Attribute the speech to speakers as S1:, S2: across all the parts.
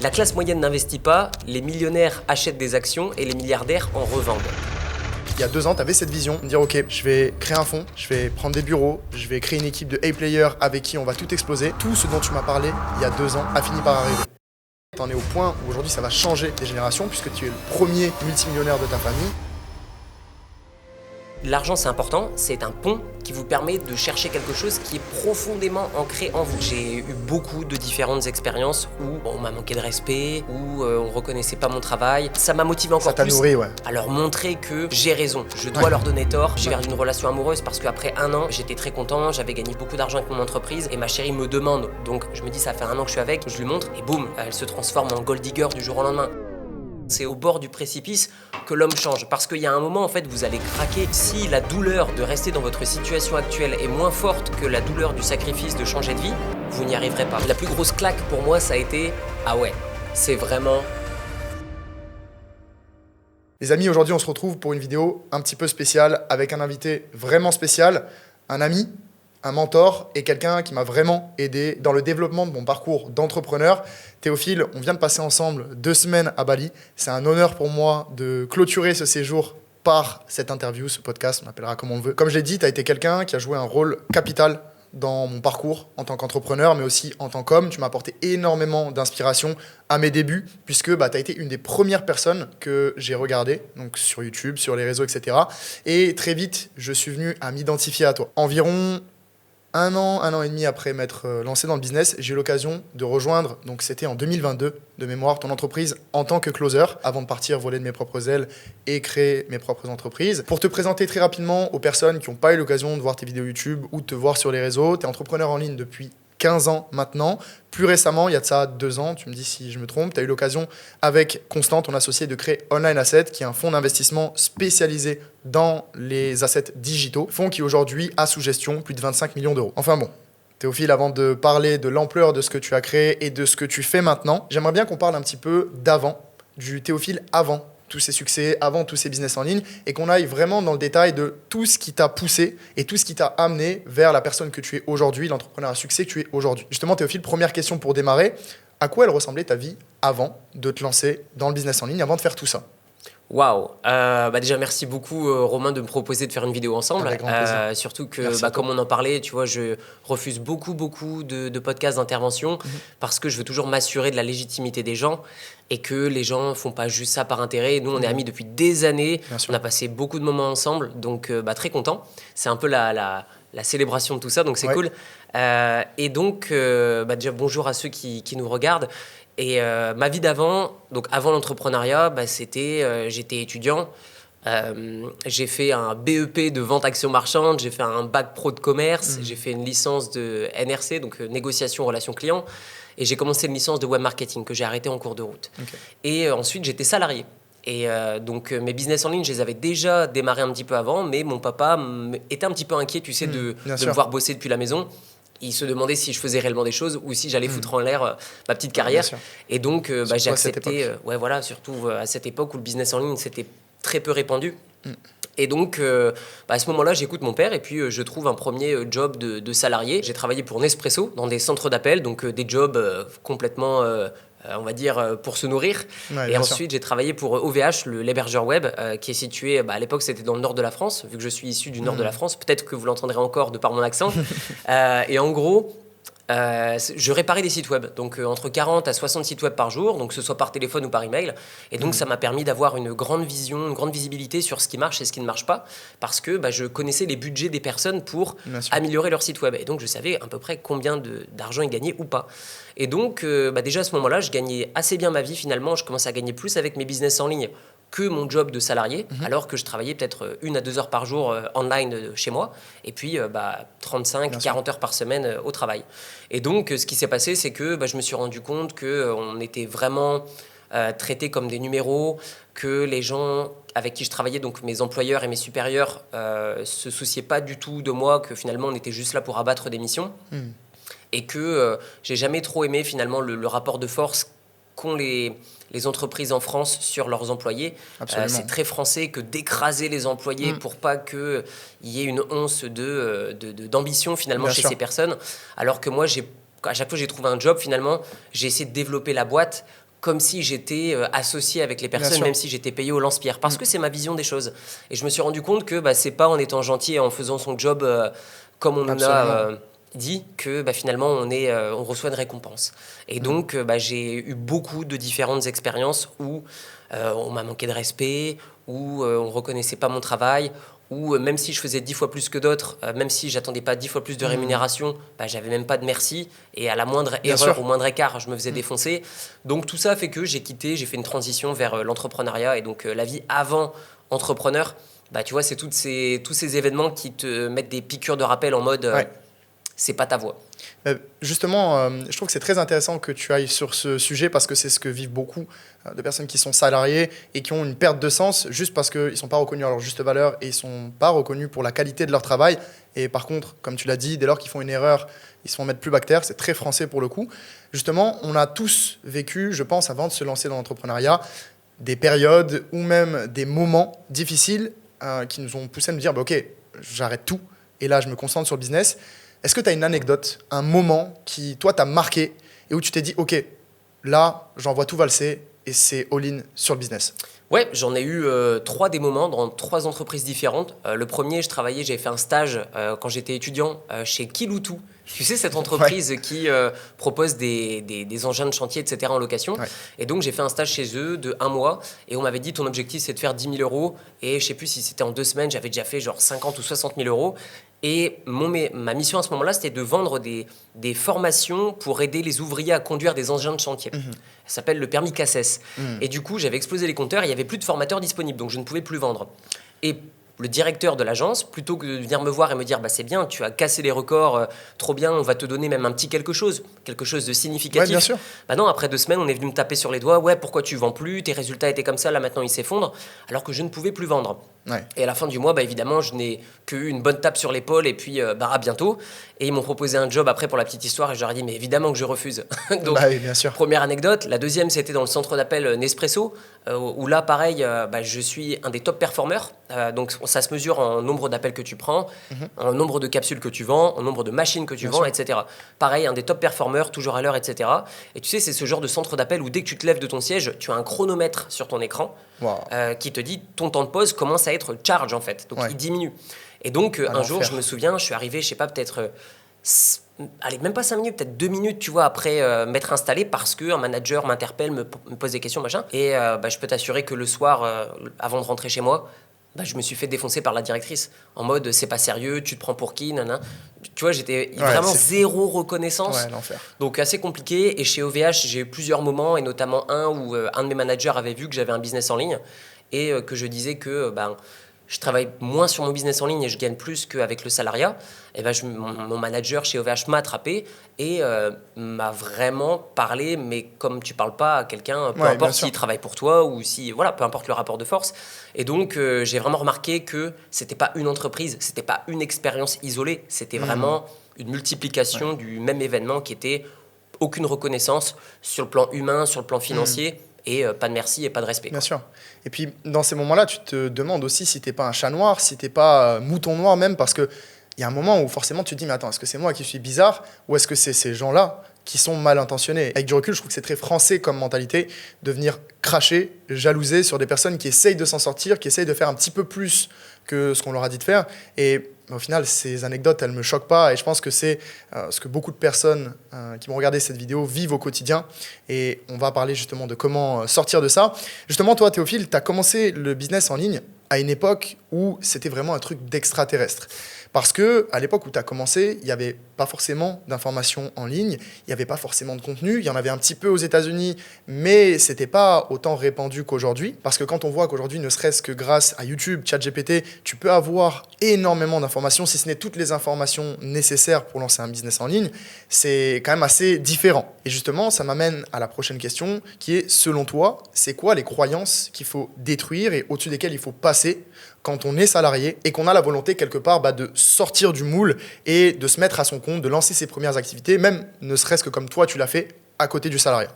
S1: La classe moyenne n'investit pas, les millionnaires achètent des actions et les milliardaires en revendent.
S2: Il y a 2 ans, tu avais cette vision, de dire ok, je vais créer un fonds, je vais prendre des bureaux, je vais créer une équipe de A-players avec qui on va tout exploser. Tout ce dont tu m'as parlé il y a 2 ans a fini par arriver. Tu en es au point où aujourd'hui ça va changer des générations puisque tu es le premier multimillionnaire de ta famille.
S1: L'argent, c'est important, c'est un pont qui vous permet de chercher quelque chose qui est profondément ancré en vous. J'ai eu beaucoup de différentes expériences où on m'a manqué de respect, où on reconnaissait pas mon travail. Ça m'a motivé encore
S2: Ça t'a
S1: plus
S2: nourri, ouais.
S1: à leur montrer que j'ai raison. Je dois leur donner tort. J'ai perdu une relation amoureuse parce qu'après 1 an, j'étais très content, j'avais gagné beaucoup d'argent avec mon entreprise et ma chérie me demande. Donc je me dis, ça fait 1 an que je suis avec, je lui montre et boum, elle se transforme en gold digger du jour au lendemain. C'est au bord du précipice que l'homme change. Parce qu'il y a un moment, en fait, vous allez craquer. Si la douleur de rester dans votre situation actuelle est moins forte que la douleur du sacrifice de changer de vie, vous n'y arriverez pas. La plus grosse claque pour moi, ça a été « Ah ouais, c'est vraiment… »
S2: Les amis, aujourd'hui on se retrouve pour une vidéo un petit peu spéciale avec un invité vraiment spécial, un ami, un mentor et quelqu'un qui m'a vraiment aidé dans le développement de mon parcours d'entrepreneur. Théophile, on vient de passer ensemble 2 semaines à Bali. C'est un honneur pour moi de clôturer ce séjour par cette interview, ce podcast, on appellera comme on le veut. Comme je l'ai dit, tu as été quelqu'un qui a joué un rôle capital dans mon parcours en tant qu'entrepreneur, mais aussi en tant qu'homme. Tu m'as apporté énormément d'inspiration à mes débuts, puisque tu as été une des premières personnes que j'ai regardées, donc sur YouTube, sur les réseaux, etc. Et très vite, je suis venu à m'identifier à toi. Environ 1 an et demi après m'être lancé dans le business, j'ai eu l'occasion de rejoindre, donc c'était en 2022 de mémoire, ton entreprise en tant que closer, avant de partir voler de mes propres ailes et créer mes propres entreprises. Pour te présenter très rapidement aux personnes qui n'ont pas eu l'occasion de voir tes vidéos YouTube ou de te voir sur les réseaux, tu es entrepreneur en ligne depuis 15 ans maintenant. Plus récemment, il y a de ça 2 ans, tu me dis si je me trompe, tu as eu l'occasion avec Constant, ton associé, de créer Online Asset, qui est un fonds d'investissement spécialisé dans les assets digitaux, fonds qui aujourd'hui a sous gestion plus de 25 millions d'euros. Enfin bon, Théophile, avant de parler de l'ampleur de ce que tu as créé et de ce que tu fais maintenant, j'aimerais bien qu'on parle un petit peu d'avant, du Théophile avant tous ces succès, avant tous ces business en ligne, et qu'on aille vraiment dans le détail de tout ce qui t'a poussé et tout ce qui t'a amené vers la personne que tu es aujourd'hui, l'entrepreneur à succès que tu es aujourd'hui. Justement, Théophile, première question pour démarrer, à quoi elle ressemblait ta vie avant de te lancer dans le business en ligne, avant de faire tout ça?
S1: Waouh, déjà merci beaucoup Romain de me proposer de faire une vidéo ensemble.
S2: Avec grand plaisir.
S1: Surtout que comme on en parlait, tu vois, je refuse beaucoup de podcasts d'intervention parce que je veux toujours m'assurer de la légitimité des gens et que les gens font pas juste ça par intérêt. Nous, on est amis depuis des années, on a passé beaucoup de moments ensemble, donc très content. C'est un peu la célébration de tout ça, donc c'est cool. Et donc, déjà bonjour à ceux qui nous regardent. Et ma vie d'avant, donc avant l'entrepreneuriat, j'étais étudiant. J'ai fait un BEP de vente action marchande, j'ai fait un bac pro de commerce, j'ai fait une licence de NRC, donc négociation relations clients, et j'ai commencé une licence de web marketing que j'ai arrêtée en cours de route. Okay. Et ensuite, j'étais salarié. Et donc mes business en ligne, je les avais déjà démarrés un petit peu avant, mais mon papa était un petit peu inquiet, tu sais, de me voir bosser depuis la maison. Il se demandait si je faisais réellement des choses ou si j'allais foutre en l'air ma petite carrière. Et donc, j'ai accepté, surtout à cette époque où le business en ligne, c'était très peu répandu. Et donc, à ce moment-là, j'écoute mon père et puis je trouve un premier job de salarié. J'ai travaillé pour Nespresso dans des centres d'appel, donc des jobs complètement... on va dire, pour se nourrir. Ouais, et ensuite, j'ai travaillé pour OVH, l'hébergeur web, qui est situé, à l'époque, c'était dans le nord de la France, vu que je suis issu du nord de la France. Peut-être que vous l'entendrez encore de par mon accent. Et en gros, je réparais des sites web, donc entre 40 à 60 sites web par jour, donc que ce soit par téléphone ou par email. Et donc, ça m'a permis d'avoir une grande vision, une grande visibilité sur ce qui marche et ce qui ne marche pas, parce que je connaissais les budgets des personnes pour améliorer leur site web. Et donc, je savais à peu près combien d'argent ils gagnaient ou pas. Et donc, déjà à ce moment-là, je gagnais assez bien ma vie finalement. Je commençais à gagner plus avec mes business en ligne que mon job de salarié, alors que je travaillais peut-être 1 à 2 heures par jour online chez moi, et puis 35-40 heures par semaine au travail. Et donc, ce qui s'est passé, c'est que je me suis rendu compte qu'on était vraiment traités comme des numéros, que les gens avec qui je travaillais, donc mes employeurs et mes supérieurs, se souciaient pas du tout de moi, que finalement on était juste là pour abattre des missions. Et que j'ai jamais trop aimé finalement le rapport de force qu'ont les entreprises en France sur leurs employés. C'est très français que d'écraser les employés pour pas qu'il y ait une once d'ambition finalement chez ces personnes. Alors que moi, à chaque fois que j'ai trouvé un job, finalement, j'ai essayé de développer la boîte comme si j'étais associé avec les personnes, même si j'étais payé au lance-pierre, parce que c'est ma vision des choses. Et je me suis rendu compte que c'est pas en étant gentil et en faisant son job comme on nous a dit que finalement on reçoit une récompense. Et donc j'ai eu beaucoup de différentes expériences où on m'a manqué de respect, où on reconnaissait pas mon travail, où même si je faisais 10 fois plus que d'autres, même si j'attendais pas 10 fois plus de rémunération, j'avais même pas de merci, et à la moindre erreur, au moindre écart, je me faisais défoncer. Donc tout ça fait que j'ai fait une transition vers l'entrepreneuriat, et donc la vie avant entrepreneur, tu vois, c'est tous ces événements qui te mettent des piqûres de rappel en mode c'est pas ta voie.
S2: Justement, je trouve que c'est très intéressant que tu ailles sur ce sujet parce que c'est ce que vivent beaucoup de personnes qui sont salariées et qui ont une perte de sens juste parce qu'ils ne sont pas reconnus à leur juste valeur et ils ne sont pas reconnus pour la qualité de leur travail. Et par contre, comme tu l'as dit, dès lors qu'ils font une erreur, ils se font mettre plus bactère. C'est très français pour le coup. Justement, on a tous vécu, je pense, avant de se lancer dans l'entrepreneuriat, des périodes ou même des moments difficiles qui nous ont poussé à nous dire ok, j'arrête tout et là, je me concentre sur le business. Est-ce que tu as une anecdote, un moment qui, toi, t'a marqué et où tu t'es dit, OK, là, j'envoie tout valser et c'est all-in sur le business?
S1: Ouais, j'en ai eu 3 des moments dans 3 entreprises différentes. Le premier, j'avais fait un stage quand j'étais étudiant chez Kiloutou. Tu sais, cette entreprise qui propose des engins de chantier, etc. en location. Ouais. Et donc, j'ai fait un stage chez eux de 1 mois. Et on m'avait dit, ton objectif, c'est de faire 10 000 euros. Et je sais plus si c'était en 2 semaines, j'avais déjà fait genre 50 ou 60 000 euros. Et ma mission à ce moment-là, c'était de vendre des formations pour aider les ouvriers à conduire des engins de chantier. Ça s'appelle le permis CACES. Et du coup, j'avais explosé les compteurs, il n'y avait plus de formateurs disponibles, donc je ne pouvais plus vendre. Et le directeur de l'agence, plutôt que de venir me voir et me dire c'est bien, tu as cassé les records, trop bien, on va te donner même un petit quelque chose de significatif.
S2: Ouais, bien sûr.
S1: Non, après 2 semaines, on est venu me taper sur les doigts. Ouais, pourquoi tu vends plus? Tes résultats étaient comme ça, là maintenant ils s'effondrent, alors que je ne pouvais plus vendre. Ouais. Et à la fin du mois, évidemment, je n'ai qu'eu une bonne tape sur l'épaule et puis à bientôt. Et ils m'ont proposé un job après pour la petite histoire et je leur ai dit mais évidemment que je refuse. Donc,
S2: oui, bien sûr.
S1: Première anecdote. La deuxième, c'était dans le centre d'appel Nespresso où là, pareil, je suis un des top performeurs. Donc ça se mesure en nombre d'appels que tu prends, en nombre de capsules que tu vends, en nombre de machines que tu vends, etc. Pareil, un des top performeurs, toujours à l'heure, etc. Et tu sais, c'est ce genre de centre d'appel où dès que tu te lèves de ton siège, tu as un chronomètre sur ton écran qui te dit ton temps de pause commence à être charge en fait. Donc il diminue. Et donc un jour, je me souviens, je suis arrivé, je sais pas, peut-être... allez, même pas 5 minutes, peut-être 2 minutes, tu vois, après m'être installé parce qu'un manager m'interpelle, me pose des questions, machin. Et je peux t'assurer que le soir, avant de rentrer chez moi, je me suis fait défoncer par la directrice en mode c'est pas sérieux, tu te prends pour qui, nana. Tu vois, j'étais vraiment zéro reconnaissance.
S2: Ouais, l'enfer.
S1: Donc assez compliqué. Et chez OVH, j'ai eu plusieurs moments, et notamment un où un de mes managers avait vu que j'avais un business en ligne et que je disais que je travaille moins sur mon business en ligne et je gagne plus qu'avec le salariat. Et mon manager chez OVH m'a attrapé et m'a vraiment parlé, mais comme tu parles pas à quelqu'un, peu importe s'il travaille pour toi ou si, voilà, peu importe le rapport de force. Et donc, j'ai vraiment remarqué que c'était pas une entreprise, c'était pas une expérience isolée, c'était vraiment une multiplication du même événement qui était aucune reconnaissance sur le plan humain, sur le plan financier. Et pas de merci et pas de respect.
S2: Bien sûr. Et puis, dans ces moments-là, tu te demandes aussi si tu n'es pas un chat noir, si tu n'es pas mouton noir même, parce qu'il y a un moment où forcément tu te dis, mais attends, est-ce que c'est moi qui suis bizarre ou est-ce que c'est ces gens-là qui sont mal intentionnés? Avec du recul, je trouve que c'est très français comme mentalité de venir cracher, jalouser sur des personnes qui essayent de s'en sortir, qui essayent de faire un petit peu plus que ce qu'on leur a dit de faire. Et au final, ces anecdotes, elles ne me choquent pas. Et je pense que c'est ce que beaucoup de personnes qui vont regarder cette vidéo vivent au quotidien. Et on va parler justement de comment sortir de ça. Justement, toi, Théophile, tu as commencé le business en ligne à une époque où c'était vraiment un truc d'extraterrestre. Parce qu'à l'époque où tu as commencé, il n'y avait pas forcément d'informations en ligne, il n'y avait pas forcément de contenu, il y en avait un petit peu aux États-Unis, mais ce n'était pas autant répandu qu'aujourd'hui. Parce que quand on voit qu'aujourd'hui, ne serait-ce que grâce à YouTube, ChatGPT, tu peux avoir énormément d'informations, si ce n'est toutes les informations nécessaires pour lancer un business en ligne, c'est quand même assez différent. Et justement, ça m'amène à la prochaine question, qui est, selon toi, c'est quoi les croyances qu'il faut détruire et au-dessus desquelles il faut passer quand on est salarié et qu'on a la volonté quelque part de sortir du moule et de se mettre à son compte, de lancer ses premières activités, même ne serait-ce que comme toi tu l'as fait à côté du salariat?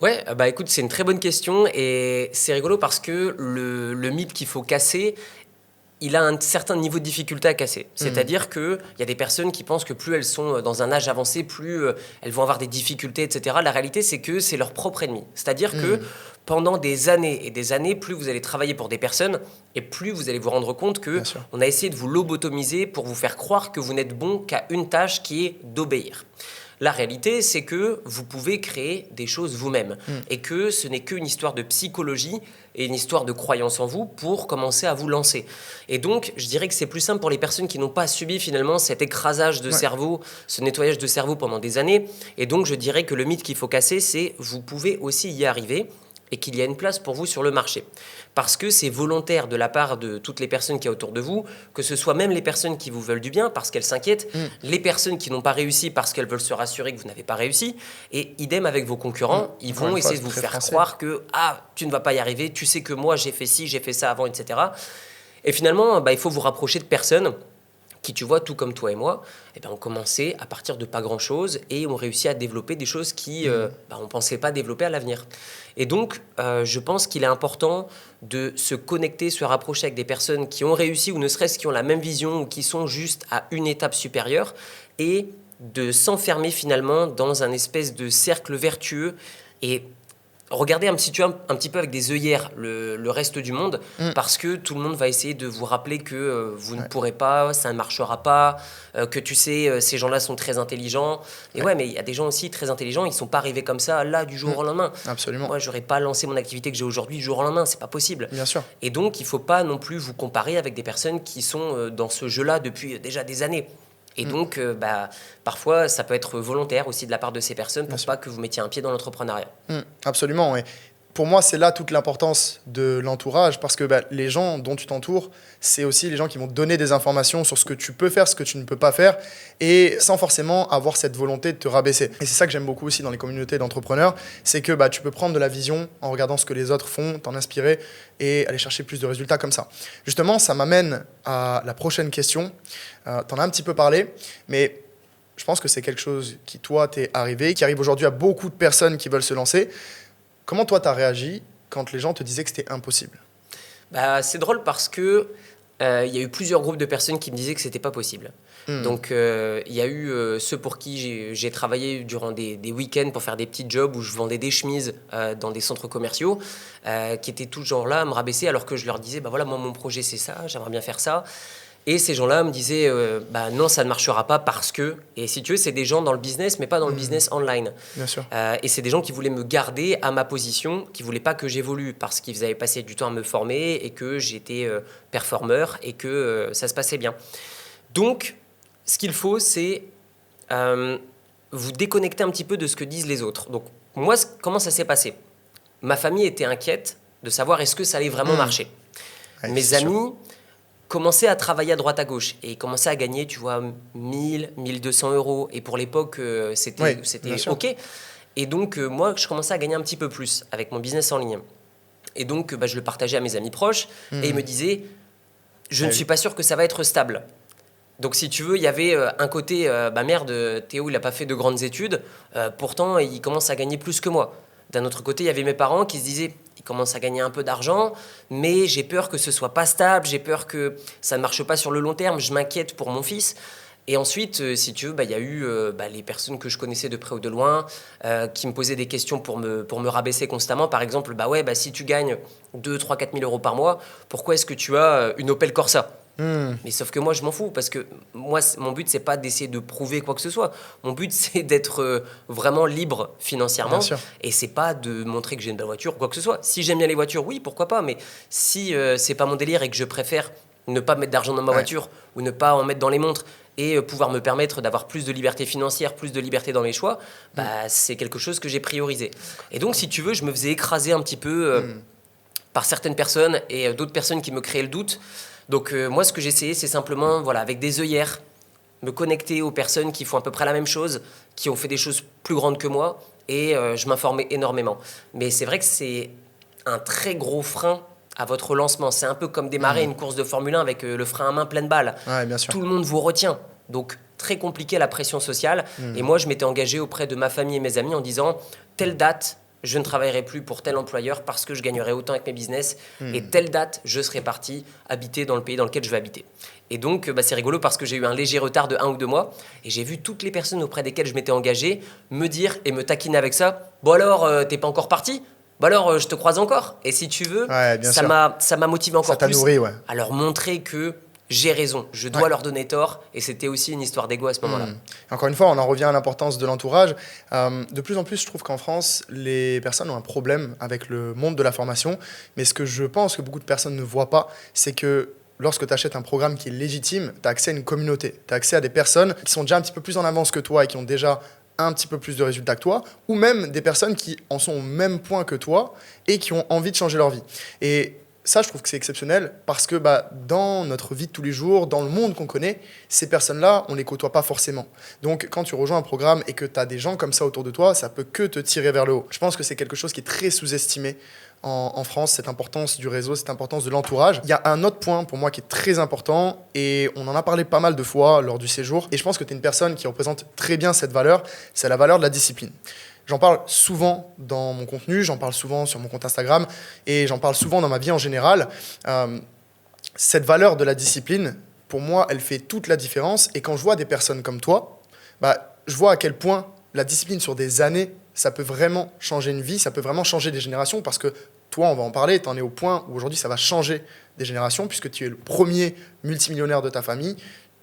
S1: Ouais, écoute, c'est une très bonne question et c'est rigolo parce que le mythe qu'il faut casser, il a un certain niveau de difficulté à casser. C'est-à-dire qu'il y a des personnes qui pensent que plus elles sont dans un âge avancé, plus elles vont avoir des difficultés, etc. La réalité, c'est que c'est leur propre ennemi. C'est-à-dire que pendant des années et des années, plus vous allez travailler pour des personnes et plus vous allez vous rendre compte qu'on a essayé de vous lobotomiser pour vous faire croire que vous n'êtes bon qu'à une tâche qui est d'obéir. La réalité, c'est que vous pouvez créer des choses vous-même et que ce n'est qu'une histoire de psychologie et une histoire de croyance en vous pour commencer à vous lancer. Et donc, je dirais que c'est plus simple pour les personnes qui n'ont pas subi finalement cet écrasage de cerveau, ce nettoyage de cerveau pendant des années. Et donc, je dirais que le mythe qu'il faut casser, c'est vous pouvez aussi y arriver et qu'il y a une place pour vous sur le marché. Parce que c'est volontaire de la part de toutes les personnes qui y a autour de vous, que ce soit même les personnes qui vous veulent du bien parce qu'elles s'inquiètent, les personnes qui n'ont pas réussi parce qu'elles veulent se rassurer que vous n'avez pas réussi, et idem avec vos concurrents, ils vont essayer de vous faire croire que « Ah, tu ne vas pas y arriver, tu sais que moi j'ai fait ci, j'ai fait ça avant, etc. » Et finalement, il faut vous rapprocher de personnes qui, tu vois, tout comme toi et moi, ont commencé à partir de pas grand-chose et ont réussi à développer des choses qui on ne pensait pas développer à l'avenir. Et donc, je pense qu'il est important de se connecter, se rapprocher avec des personnes qui ont réussi ou ne serait-ce qui ont la même vision ou qui sont juste à une étape supérieure et de s'enfermer finalement dans un espèce de cercle vertueux et regardez un petit peu avec des œillères le reste du monde parce que tout le monde va essayer de vous rappeler que vous ne pourrez pas, ça ne marchera pas, que tu sais, ces gens-là sont très intelligents. Et mais il y a des gens aussi très intelligents, ils ne sont pas arrivés comme ça, là, du jour au lendemain.
S2: Absolument.
S1: Moi, je n'aurais pas lancé mon activité que j'ai aujourd'hui du jour au lendemain, c'est pas possible.
S2: Bien sûr.
S1: Et donc, il ne faut pas non plus vous comparer avec des personnes qui sont dans ce jeu-là depuis déjà des années. Et donc, parfois, ça peut être volontaire aussi de la part de ces personnes pour pas que vous mettiez un pied dans l'entrepreneuriat.
S2: Absolument. Et pour moi, c'est là toute l'importance de l'entourage parce que les gens dont tu t'entoures, c'est aussi les gens qui vont te donner des informations sur ce que tu peux faire, ce que tu ne peux pas faire et sans forcément avoir cette volonté de te rabaisser. Et c'est ça que j'aime beaucoup aussi dans les communautés d'entrepreneurs, c'est que tu peux prendre de la vision en regardant ce que les autres font, t'en inspirer et aller chercher plus de résultats comme ça. Justement, ça m'amène à la prochaine question. T'en as un petit peu parlé, mais je pense que c'est quelque chose qui, toi, t'est arrivé, qui arrive aujourd'hui à beaucoup de personnes qui veulent se lancer. Comment toi, tu as réagi quand les gens te disaient que c'était impossible ?
S1: C'est drôle parce que y a eu plusieurs groupes de personnes qui me disaient que c'était pas possible. Donc, il y a eu ceux pour qui j'ai travaillé durant des week-ends pour faire des petits jobs où je vendais des chemises dans des centres commerciaux qui étaient toujours là à me rabaisser alors que je leur disais, voilà, moi, mon projet, c'est ça, j'aimerais bien faire ça. Et ces gens-là me disaient, non, ça ne marchera pas parce que... Et si tu veux, c'est des gens dans le business, mais pas dans le business online.
S2: Bien sûr.
S1: Et c'est des gens qui voulaient me garder à ma position, qui ne voulaient pas que j'évolue parce qu'ils avaient passé du temps à me former et que j'étais performeur et que ça se passait bien. Donc, ce qu'il faut, c'est vous déconnecter un petit peu de ce que disent les autres. Donc, moi, comment ça s'est passé ? Ma famille était inquiète de savoir est-ce que ça allait vraiment marcher. Mes amis... commençaient à travailler à droite à gauche et commençaient à gagner, tu vois, 1000, 1200 euros. Et pour l'époque, c'était OK. Et donc, moi, je commençais à gagner un petit peu plus avec mon business en ligne. Et donc, je le partageais à mes amis proches et ils me disaient, je ne suis pas sûr que ça va être stable. Donc, si tu veux, il y avait un côté, merde, Théo, il n'a pas fait de grandes études. Pourtant, il commence à gagner plus que moi. D'un autre côté, il y avait mes parents qui se disaient, il commence à gagner un peu d'argent, mais j'ai peur que ce soit pas stable, j'ai peur que ça ne marche pas sur le long terme, je m'inquiète pour mon fils. Et ensuite, si tu veux, il y a eu les personnes que je connaissais de près ou de loin qui me posaient des questions pour me rabaisser constamment. Par exemple, si tu gagnes 2, 3, 4 000 euros par mois, pourquoi est-ce que tu as une Opel Corsa ? Mais sauf que moi, je m'en fous parce que moi, mon but, c'est pas d'essayer de prouver quoi que ce soit. Mon but, c'est d'être vraiment libre financièrement. Et c'est pas de montrer que j'ai une belle voiture ou quoi que ce soit. Si j'aime bien les voitures, oui, pourquoi pas. Mais si c'est pas mon délire et que je préfère ne pas mettre d'argent dans ma voiture ou ne pas en mettre dans les montres et pouvoir me permettre d'avoir plus de liberté financière, plus de liberté dans mes choix, c'est quelque chose que j'ai priorisé. Et donc, si tu veux, je me faisais écraser un petit peu par certaines personnes et d'autres personnes qui me créaient le doute. Donc moi, ce que j'ai essayé, c'est simplement, avec des œillères, me connecter aux personnes qui font à peu près la même chose, qui ont fait des choses plus grandes que moi, et je m'informais énormément. Mais c'est vrai que c'est un très gros frein à votre lancement. C'est un peu comme démarrer une course de Formule 1 avec le frein à main pleine balle.
S2: Bien sûr.
S1: Tout le monde vous retient. Donc, très compliqué la pression sociale. Et moi, je m'étais engagé auprès de ma famille et mes amis en disant, telle date, je ne travaillerai plus pour tel employeur parce que je gagnerai autant avec mes business. Et telle date, je serai parti habiter dans le pays dans lequel je vais habiter. Et donc, c'est rigolo parce que j'ai eu un léger retard de 1 ou 2 mois et j'ai vu toutes les personnes auprès desquelles je m'étais engagé me dire et me taquiner avec ça. Bon alors, t'es pas encore parti ? Bon alors, je te croise encore. Et si tu veux, ça m'a motivé encore plus
S2: nourri,
S1: à leur montrer que j'ai raison, je dois leur donner tort. Et c'était aussi une histoire d'ego à ce moment-là.
S2: Encore une fois, on en revient à l'importance de l'entourage. De plus en plus, je trouve qu'en France, les personnes ont un problème avec le monde de la formation. Mais ce que je pense que beaucoup de personnes ne voient pas, c'est que lorsque tu achètes un programme qui est légitime, tu as accès à une communauté. Tu as accès à des personnes qui sont déjà un petit peu plus en avance que toi et qui ont déjà un petit peu plus de résultats que toi, ou même des personnes qui en sont au même point que toi et qui ont envie de changer leur vie. Et ça, je trouve que c'est exceptionnel parce que dans notre vie de tous les jours, dans le monde qu'on connaît, ces personnes-là, on ne les côtoie pas forcément. Donc, quand tu rejoins un programme et que tu as des gens comme ça autour de toi, ça peut que te tirer vers le haut. Je pense que c'est quelque chose qui est très sous-estimé en France, cette importance du réseau, cette importance de l'entourage. Il y a un autre point pour moi qui est très important et on en a parlé pas mal de fois lors du séjour. Et je pense que tu es une personne qui représente très bien cette valeur, c'est la valeur de la discipline. J'en parle souvent dans mon contenu, j'en parle souvent sur mon compte Instagram et j'en parle souvent dans ma vie en général. Cette valeur de la discipline, pour moi, elle fait toute la différence. Et quand je vois des personnes comme toi, je vois à quel point la discipline sur des années, ça peut vraiment changer une vie, ça peut vraiment changer des générations parce que toi, on va en parler, tu en es au point où aujourd'hui, ça va changer des générations puisque tu es le premier multimillionnaire de ta famille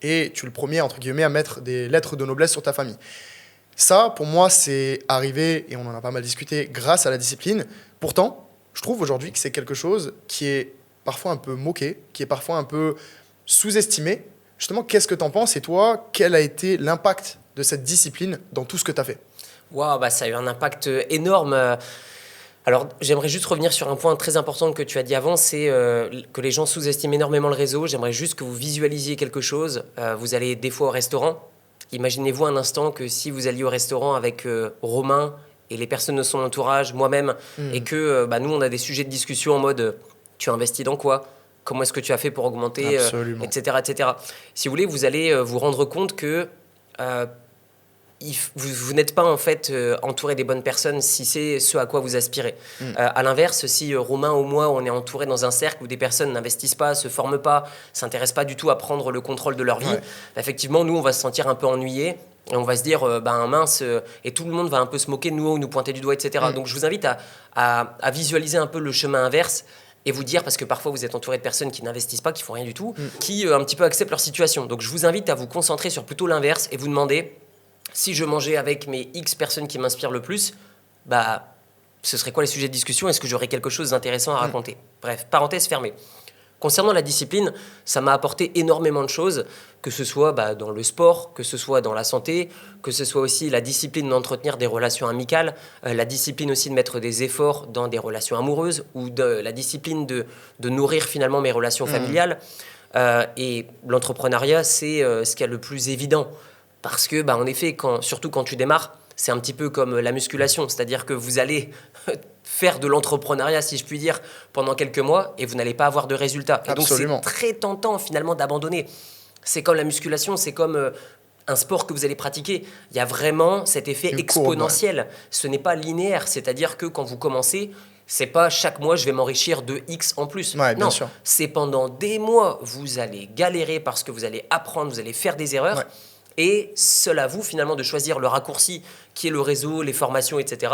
S2: et tu es le premier, entre guillemets, à mettre des lettres de noblesse sur ta famille. Ça, pour moi, c'est arrivé, et on en a pas mal discuté, grâce à la discipline. Pourtant, je trouve aujourd'hui que c'est quelque chose qui est parfois un peu moqué, qui est parfois un peu sous-estimé. Justement, qu'est-ce que tu en penses? Et toi, quel a été l'impact de cette discipline dans tout ce que tu as fait?
S1: Waouh, ça a eu un impact énorme. Alors, j'aimerais juste revenir sur un point très important que tu as dit avant, c'est que les gens sous-estiment énormément le réseau. J'aimerais juste que vous visualisiez quelque chose. Vous allez des fois au restaurant. Imaginez-vous un instant que si vous alliez au restaurant avec Romain et les personnes de son entourage, moi-même, et que nous, on a des sujets de discussion en mode tu investis dans quoi? Comment est-ce que tu as fait pour augmenter, etc., etc. Si vous voulez, vous allez vous rendre compte que vous n'êtes pas en fait entouré des bonnes personnes si c'est ce à quoi vous aspirez. À l'inverse, si Romain ou moi, on est entouré dans un cercle où des personnes n'investissent pas, se forment pas, s'intéressent pas du tout à prendre le contrôle de leur vie, effectivement, nous, on va se sentir un peu ennuyés. Et on va se dire, mince, et tout le monde va un peu se moquer de nous, nous pointer du doigt, etc. Donc je vous invite à visualiser un peu le chemin inverse et vous dire, parce que parfois vous êtes entouré de personnes qui n'investissent pas, qui font rien du tout, qui un petit peu acceptent leur situation. Donc je vous invite à vous concentrer sur plutôt l'inverse et vous demander, si je mangeais avec mes X personnes qui m'inspirent le plus, ce serait quoi les sujets de discussion? Est-ce que j'aurais quelque chose d'intéressant à raconter? Bref, parenthèse fermée. Concernant la discipline, ça m'a apporté énormément de choses, que ce soit dans le sport, que ce soit dans la santé, que ce soit aussi la discipline d'entretenir des relations amicales, la discipline aussi de mettre des efforts dans des relations amoureuses, ou la discipline de nourrir finalement mes relations familiales. Et l'entrepreneuriat, c'est ce qu'il y a le plus évident. Parce que, en effet, surtout quand tu démarres, c'est un petit peu comme la musculation, c'est-à-dire que vous allez faire de l'entrepreneuriat, si je puis dire, pendant quelques mois et vous n'allez pas avoir de résultats. Et donc, c'est très tentant finalement d'abandonner. C'est comme la musculation, c'est comme un sport que vous allez pratiquer. Il y a vraiment cet effet exponentiel. Ce n'est pas linéaire, c'est-à-dire que quand vous commencez, c'est pas chaque mois je vais m'enrichir de X en plus. Non, c'est pendant des mois, vous allez galérer parce que vous allez apprendre, vous allez faire des erreurs. Et seul à vous, finalement, de choisir le raccourci qui est le réseau, les formations, etc.,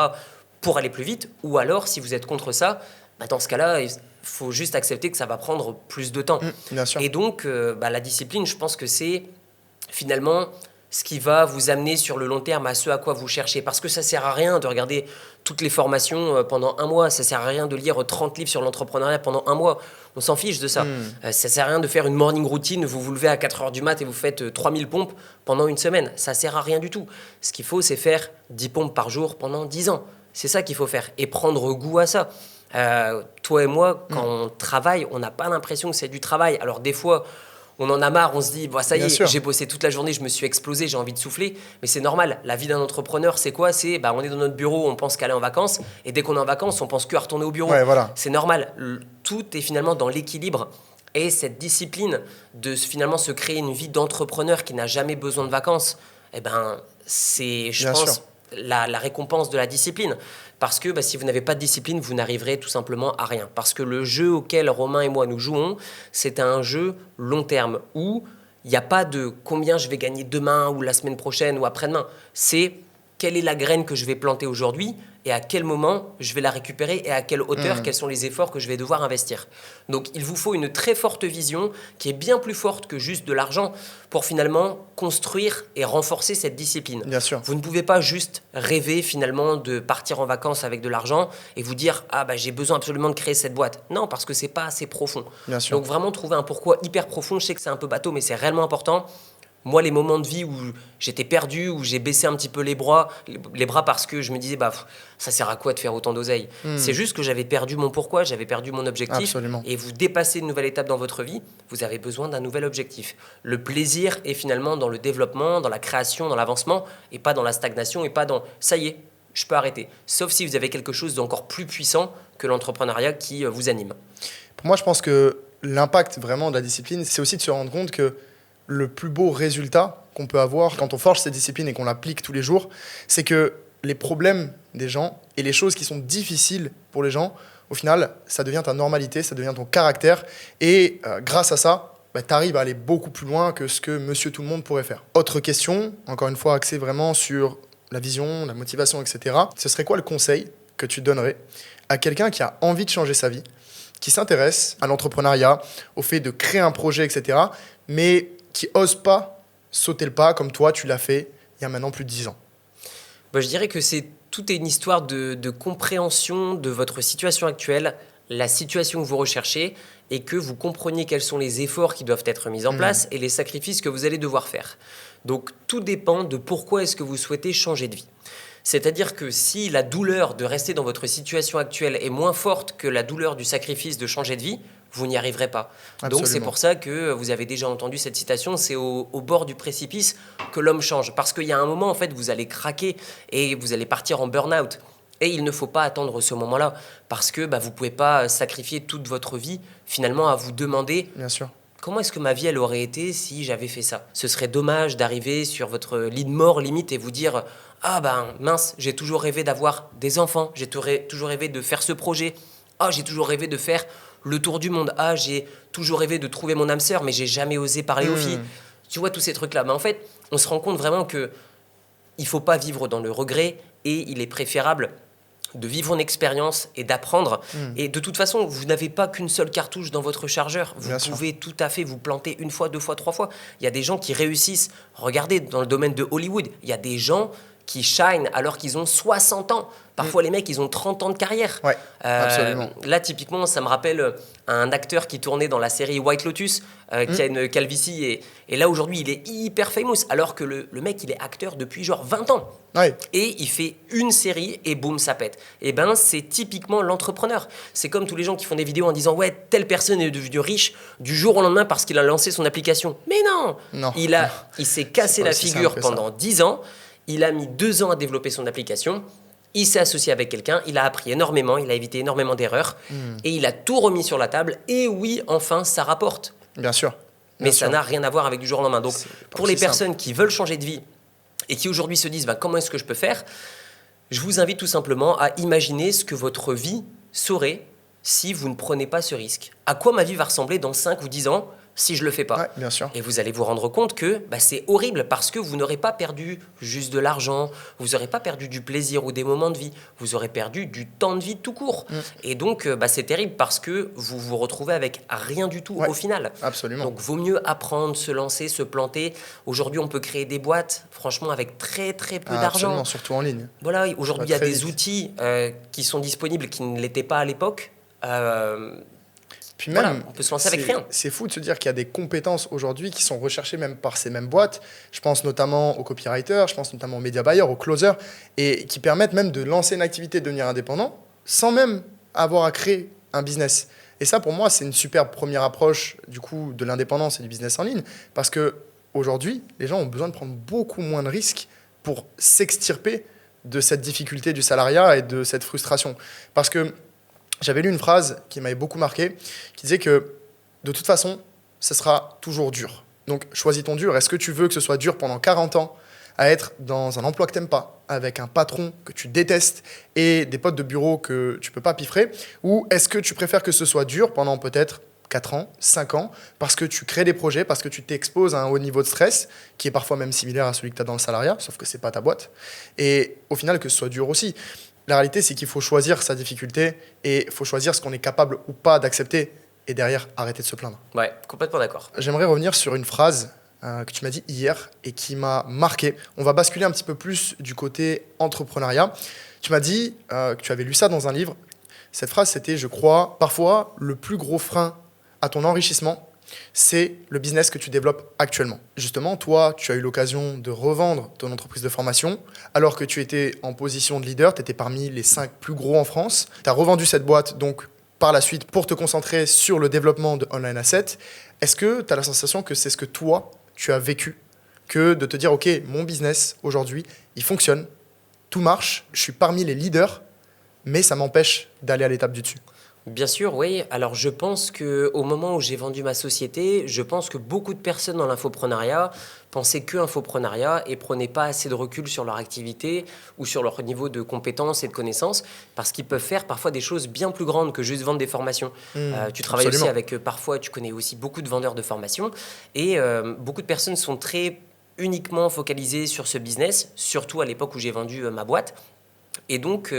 S1: pour aller plus vite. Ou alors, si vous êtes contre ça, dans ce cas-là, il faut juste accepter que ça va prendre plus de temps.
S2: Bien sûr.
S1: Et donc, la discipline, je pense que c'est finalement ce qui va vous amener sur le long terme à ce à quoi vous cherchez. Parce que ça ne sert à rien de regarder toutes les formations pendant un mois. Ça ne sert à rien de lire 30 livres sur l'entrepreneuriat pendant un mois. On s'en fiche de ça. Ça ne sert à rien de faire une morning routine. Vous vous levez à 4h du mat et vous faites 3000 pompes pendant une semaine. Ça ne sert à rien du tout. Ce qu'il faut, c'est faire 10 pompes par jour pendant 10 ans. C'est ça qu'il faut faire. Et prendre goût à ça. Toi et moi, quand on travaille, on n'a pas l'impression que c'est du travail. Alors des fois, on en a marre, on se dit, ça y est, j'ai bossé toute la journée, je me suis explosé, j'ai envie de souffler. Mais c'est normal, la vie d'un entrepreneur, c'est quoi? C'est, on est dans notre bureau, on pense qu'aller en vacances. Et dès qu'on est en vacances, on pense qu'à retourner au bureau. C'est normal, tout est finalement dans l'équilibre. Et cette discipline de finalement se créer une vie d'entrepreneur qui n'a jamais besoin de vacances, c'est, je pense, la récompense de la discipline. Parce que si vous n'avez pas de discipline, vous n'arriverez tout simplement à rien. Parce que le jeu auquel Romain et moi nous jouons, c'est un jeu long terme où il n'y a pas de combien je vais gagner demain ou la semaine prochaine ou après-demain. C'est quelle est la graine que je vais planter aujourd'hui et à quel moment je vais la récupérer et à quelle hauteur, quels sont les efforts que je vais devoir investir. Donc il vous faut une très forte vision qui est bien plus forte que juste de l'argent pour finalement construire et renforcer cette discipline.
S2: Bien sûr.
S1: Vous ne pouvez pas juste rêver finalement de partir en vacances avec de l'argent et vous dire « Ah j'ai besoin absolument de créer cette boîte ». Non, parce que c'est pas assez profond.
S2: Bien sûr.
S1: Donc vraiment trouver un pourquoi hyper profond, je sais que c'est un peu bateau mais c'est réellement important. Moi, les moments de vie où j'étais perdu, où j'ai baissé un petit peu les bras parce que je me disais, ça sert à quoi de faire autant d'oseille ? C'est juste que j'avais perdu mon pourquoi, j'avais perdu mon objectif.
S2: Absolument.
S1: Et vous dépassez une nouvelle étape dans votre vie, vous avez besoin d'un nouvel objectif. Le plaisir est finalement dans le développement, dans la création, dans l'avancement, et pas dans la stagnation, et pas dans « ça y est, je peux arrêter ». Sauf si vous avez quelque chose d'encore plus puissant que l'entrepreneuriat qui vous anime.
S2: Pour moi, je pense que l'impact vraiment de la discipline, c'est aussi de se rendre compte que le plus beau résultat qu'on peut avoir quand on forge cette discipline et qu'on l'applique tous les jours, c'est que les problèmes des gens et les choses qui sont difficiles pour les gens, au final, ça devient ta normalité, ça devient ton caractère. Et grâce à ça, tu arrives à aller beaucoup plus loin que ce que monsieur tout le monde pourrait faire. Autre question, encore une fois axée vraiment sur la vision, la motivation, etc. Ce serait quoi le conseil que tu donnerais à quelqu'un qui a envie de changer sa vie, qui s'intéresse à l'entrepreneuriat, au fait de créer un projet, etc., mais qui n'ose pas sauter le pas comme toi, tu l'as fait il y a maintenant plus de 10 ans?
S1: Je dirais que tout est une histoire de compréhension de votre situation actuelle, la situation que vous recherchez, et que vous compreniez quels sont les efforts qui doivent être mis en place et les sacrifices que vous allez devoir faire. Donc tout dépend de pourquoi est-ce que vous souhaitez changer de vie. C'est-à-dire que si la douleur de rester dans votre situation actuelle est moins forte que la douleur du sacrifice de changer de vie, vous n'y arriverez pas.
S2: Absolument.
S1: Donc c'est pour ça que vous avez déjà entendu cette citation, c'est au bord du précipice que l'homme change. Parce qu'il y a un moment, en fait, vous allez craquer et vous allez partir en burn-out. Et il ne faut pas attendre ce moment-là, parce que vous ne pouvez pas sacrifier toute votre vie, finalement, à vous demander
S2: Bien sûr.
S1: comment est-ce que ma vie, elle aurait été si j'avais fait ça. Ce serait dommage d'arriver sur votre lit de mort, limite, et vous dire « Ah mince, j'ai toujours rêvé d'avoir des enfants, j'ai toujours rêvé de faire ce projet. Ah, j'ai toujours rêvé de faire le tour du monde. Ah, j'ai toujours rêvé de trouver mon âme sœur, mais j'ai jamais osé parler aux filles. » Tu vois, tous ces trucs-là. Mais en fait, on se rend compte vraiment qu'il ne faut pas vivre dans le regret et il est préférable de vivre une expérience et d'apprendre. Et de toute façon, vous n'avez pas qu'une seule cartouche dans votre chargeur. Vous pouvez tout à fait vous planter une fois, deux fois, trois fois. Il y a des gens qui réussissent. Regardez, dans le domaine de Hollywood, il y a des gens qui shine alors qu'ils ont 60 ans. Parfois, les mecs, ils ont 30 ans de carrière.
S2: Ouais, absolument.
S1: Là, typiquement, ça me rappelle un acteur qui tournait dans la série White Lotus, qui a une calvitie. Et là, aujourd'hui, il est hyper famous, alors que le mec, il est acteur depuis genre 20 ans.
S2: Ouais.
S1: Et il fait une série et boum, ça pète. Et c'est typiquement l'entrepreneur. C'est comme tous les gens qui font des vidéos en disant « Ouais, telle personne est devenue riche du jour au lendemain parce qu'il a lancé son application. » Mais non. Il s'est cassé la figure pendant 10 ans. Il a mis 2 ans à développer son application. Il s'est associé avec quelqu'un, il a appris énormément, il a évité énormément d'erreurs et il a tout remis sur la table. Et oui, enfin, ça rapporte.
S2: Bien sûr.
S1: Mais ça n'a rien à voir avec du jour au lendemain. Donc, pour les personnes qui veulent changer de vie et qui aujourd'hui se disent comment est-ce que je peux faire, je vous invite tout simplement à imaginer ce que votre vie serait si vous ne prenez pas ce risque. À quoi ma vie va ressembler dans 5 ou 10 ans si je ne le fais pas.
S2: Ouais, bien sûr.
S1: Et vous allez vous rendre compte que c'est horrible parce que vous n'aurez pas perdu juste de l'argent, vous n'aurez pas perdu du plaisir ou des moments de vie, vous aurez perdu du temps de vie tout court. Et donc, c'est terrible parce que vous vous retrouvez avec rien du tout au final.
S2: Absolument.
S1: Donc, vaut mieux apprendre, se lancer, se planter. Aujourd'hui, on peut créer des boîtes, franchement, avec très, très peu d'argent.
S2: Absolument, surtout en ligne.
S1: Voilà, aujourd'hui, il y a des outils qui sont disponibles qui ne l'étaient pas à l'époque.
S2: Puis même,
S1: on peut se lancer avec rien.
S2: C'est fou de se dire qu'il y a des compétences aujourd'hui qui sont recherchées même par ces mêmes boîtes. Je pense notamment aux copywriters, je pense notamment aux media buyers, aux closers, et qui permettent même de lancer une activité, de devenir indépendant, sans même avoir à créer un business. Et ça, pour moi, c'est une super première approche du coup de l'indépendance et du business en ligne, parce que aujourd'hui, les gens ont besoin de prendre beaucoup moins de risques pour s'extirper de cette difficulté du salariat et de cette frustration. Parce que j'avais lu une phrase qui m'avait beaucoup marqué, qui disait que de toute façon, ce sera toujours dur. Donc choisis ton dur. Est-ce que tu veux que ce soit dur pendant 40 ans, à être dans un emploi que t'aimes pas, avec un patron que tu détestes et des potes de bureau que tu peux pas piffrer? Ou est-ce que tu préfères que ce soit dur pendant peut-être 4 ans, 5 ans, parce que tu crées des projets, parce que tu t'exposes à un haut niveau de stress, qui est parfois même similaire à celui que tu as dans le salariat, sauf que c'est pas ta boîte. Et au final, que ce soit dur aussi. La réalité, c'est qu'il faut choisir sa difficulté et il faut choisir ce qu'on est capable ou pas d'accepter et derrière, arrêter de se plaindre.
S1: Ouais, complètement d'accord.
S2: J'aimerais revenir sur une phrase que tu m'as dit hier et qui m'a marqué. On va basculer un petit peu plus du côté entrepreneuriat. Tu m'as dit que tu avais lu ça dans un livre. Cette phrase, c'était, je crois, parfois, le plus gros frein à ton enrichissement, c'est le business que tu développes actuellement. Justement, toi, tu as eu l'occasion de revendre ton entreprise de formation, alors que tu étais en position de leader, tu étais parmi les 5 plus gros en France. Tu as revendu cette boîte, donc, par la suite, pour te concentrer sur le développement de Online Asset. Est-ce que tu as la sensation que c'est ce que toi, tu as vécu, que de te dire, OK, mon business, aujourd'hui, il fonctionne, tout marche, je suis parmi les leaders, mais ça m'empêche d'aller à l'étape du dessus?
S1: Bien sûr, oui. Alors, je pense qu'au moment où j'ai vendu ma société, je pense que beaucoup de personnes dans l'infoprenariat pensaient que infoprenariat et prenaient pas assez de recul sur leur activité ou sur leur niveau de compétences et de connaissances, parce qu'ils peuvent faire parfois des choses bien plus grandes que juste vendre des formations. Tu travailles
S2: Absolument.
S1: aussi avec, parfois, tu connais aussi beaucoup de vendeurs de formations, et beaucoup de personnes sont très uniquement focalisées sur ce business, surtout à l'époque où j'ai vendu ma boîte. Et donc,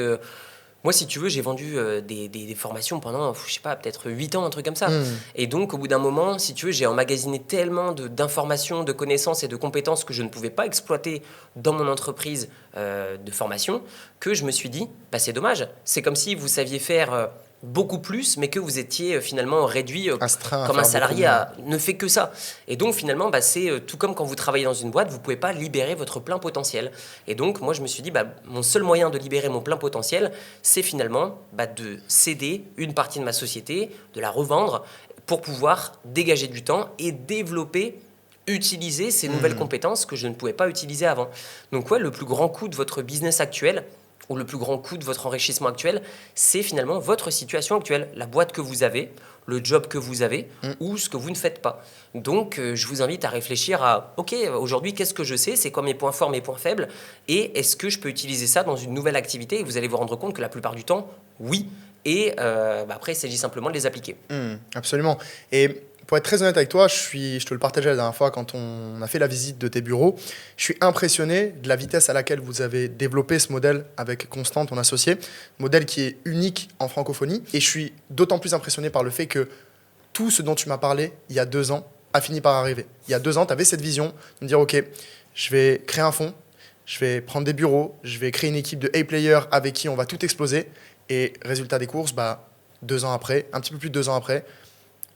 S1: moi, si tu veux, j'ai vendu des formations pendant, je sais pas, peut-être 8 ans, un truc comme ça. Et donc, au bout d'un moment, si tu veux, j'ai emmagasiné tellement d'informations, de connaissances et de compétences que je ne pouvais pas exploiter dans mon entreprise de formation, que je me suis dit, bah, c'est dommage. C'est comme si vous saviez faire beaucoup plus, mais que vous étiez finalement réduit
S2: Astreint à
S1: comme un
S2: faire
S1: salarié
S2: beaucoup
S1: ne fait que ça. Et donc, finalement, bah, c'est tout comme quand vous travaillez dans une boîte, vous ne pouvez pas libérer votre plein potentiel. Et donc, moi, je me suis dit, bah, mon seul moyen de libérer mon plein potentiel, c'est finalement de céder une partie de ma société, de la revendre pour pouvoir dégager du temps et développer, utiliser ces nouvelles compétences que je ne pouvais pas utiliser avant. Donc, ouais, le plus grand coût de votre business actuel, ou le plus grand coût de votre enrichissement actuel, c'est finalement votre situation actuelle, la boîte que vous avez, le job que vous avez ou ce que vous ne faites pas. Donc, je vous invite à réfléchir à, OK, aujourd'hui, qu'est-ce que je sais? C'est quoi mes points forts, mes points faibles? Et est-ce que je peux utiliser ça dans une nouvelle activité? Et vous allez vous rendre compte que la plupart du temps, oui. Et après, il s'agit simplement de les appliquer.
S2: Absolument. Et pour être très honnête avec toi, je te le partageais la dernière fois quand on a fait la visite de tes bureaux, je suis impressionné de la vitesse à laquelle vous avez développé ce modèle avec Constant, ton associé, modèle qui est unique en francophonie. Et je suis d'autant plus impressionné par le fait que tout ce dont tu m'as parlé il y a 2 ans a fini par arriver. Il y a 2 ans, tu avais cette vision de me dire, OK, je vais créer un fonds, je vais prendre des bureaux, je vais créer une équipe de A-players avec qui on va tout exploser. Et résultat des courses, 2 ans après, un petit peu plus de 2 ans après,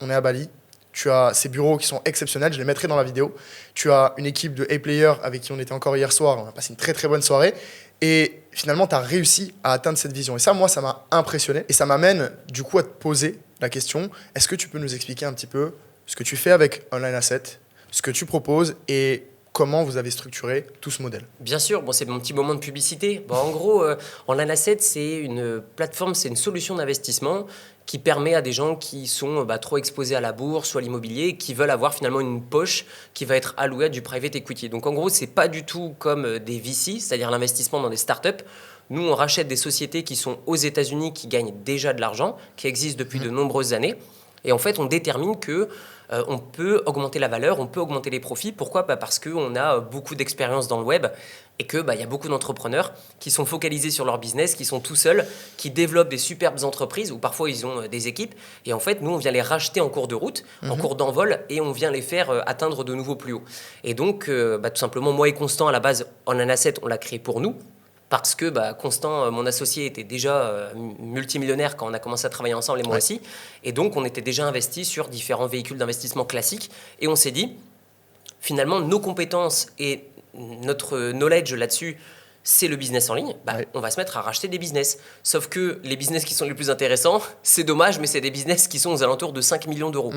S2: on est à Bali. Tu as ces bureaux qui sont exceptionnels, je les mettrai dans la vidéo. Tu as une équipe de A-players avec qui on était encore hier soir. On a passé une très très bonne soirée. Et finalement, tu as réussi à atteindre cette vision. Et ça, moi, ça m'a impressionné. Et ça m'amène du coup à te poser la question, est-ce que tu peux nous expliquer un petit peu ce que tu fais avec Online Asset, ce que tu proposes et comment vous avez structuré tout ce modèle?
S1: Bien sûr, bon, c'est mon petit moment de publicité. Bon, en gros, Online Asset, c'est une plateforme, c'est une solution d'investissement qui permet à des gens qui sont trop exposés à la bourse ou à l'immobilier, qui veulent avoir finalement une poche qui va être allouée à du private equity. Donc en gros, c'est pas du tout comme des VC, c'est-à-dire l'investissement dans des startups. Nous, on rachète des sociétés qui sont aux États-Unis, qui gagnent déjà de l'argent, qui existent depuis de nombreuses années. Et en fait, on détermine que on peut augmenter la valeur, on peut augmenter les profits. Pourquoi? Parce qu'on a beaucoup d'expérience dans le web et qu'il y a beaucoup d'entrepreneurs qui sont focalisés sur leur business, qui sont tout seuls, qui développent des superbes entreprises ou parfois ils ont des équipes. Et en fait, nous, on vient les racheter en cours de route, en cours d'envol, et on vient les faire atteindre de nouveaux plus hauts. Et donc, tout simplement, moi et Constant, à la base, Online Asset, on l'a créé pour nous. Parce que Constant, mon associé, était déjà multimillionnaire quand on a commencé à travailler ensemble, et moi aussi. Et donc, on était déjà investis sur différents véhicules d'investissement classiques. Et on s'est dit, finalement, nos compétences et notre knowledge là-dessus, c'est le business en ligne. On va se mettre à racheter des business. Sauf que les business qui sont les plus intéressants, c'est dommage, mais c'est des business qui sont aux alentours de 5 millions d'euros.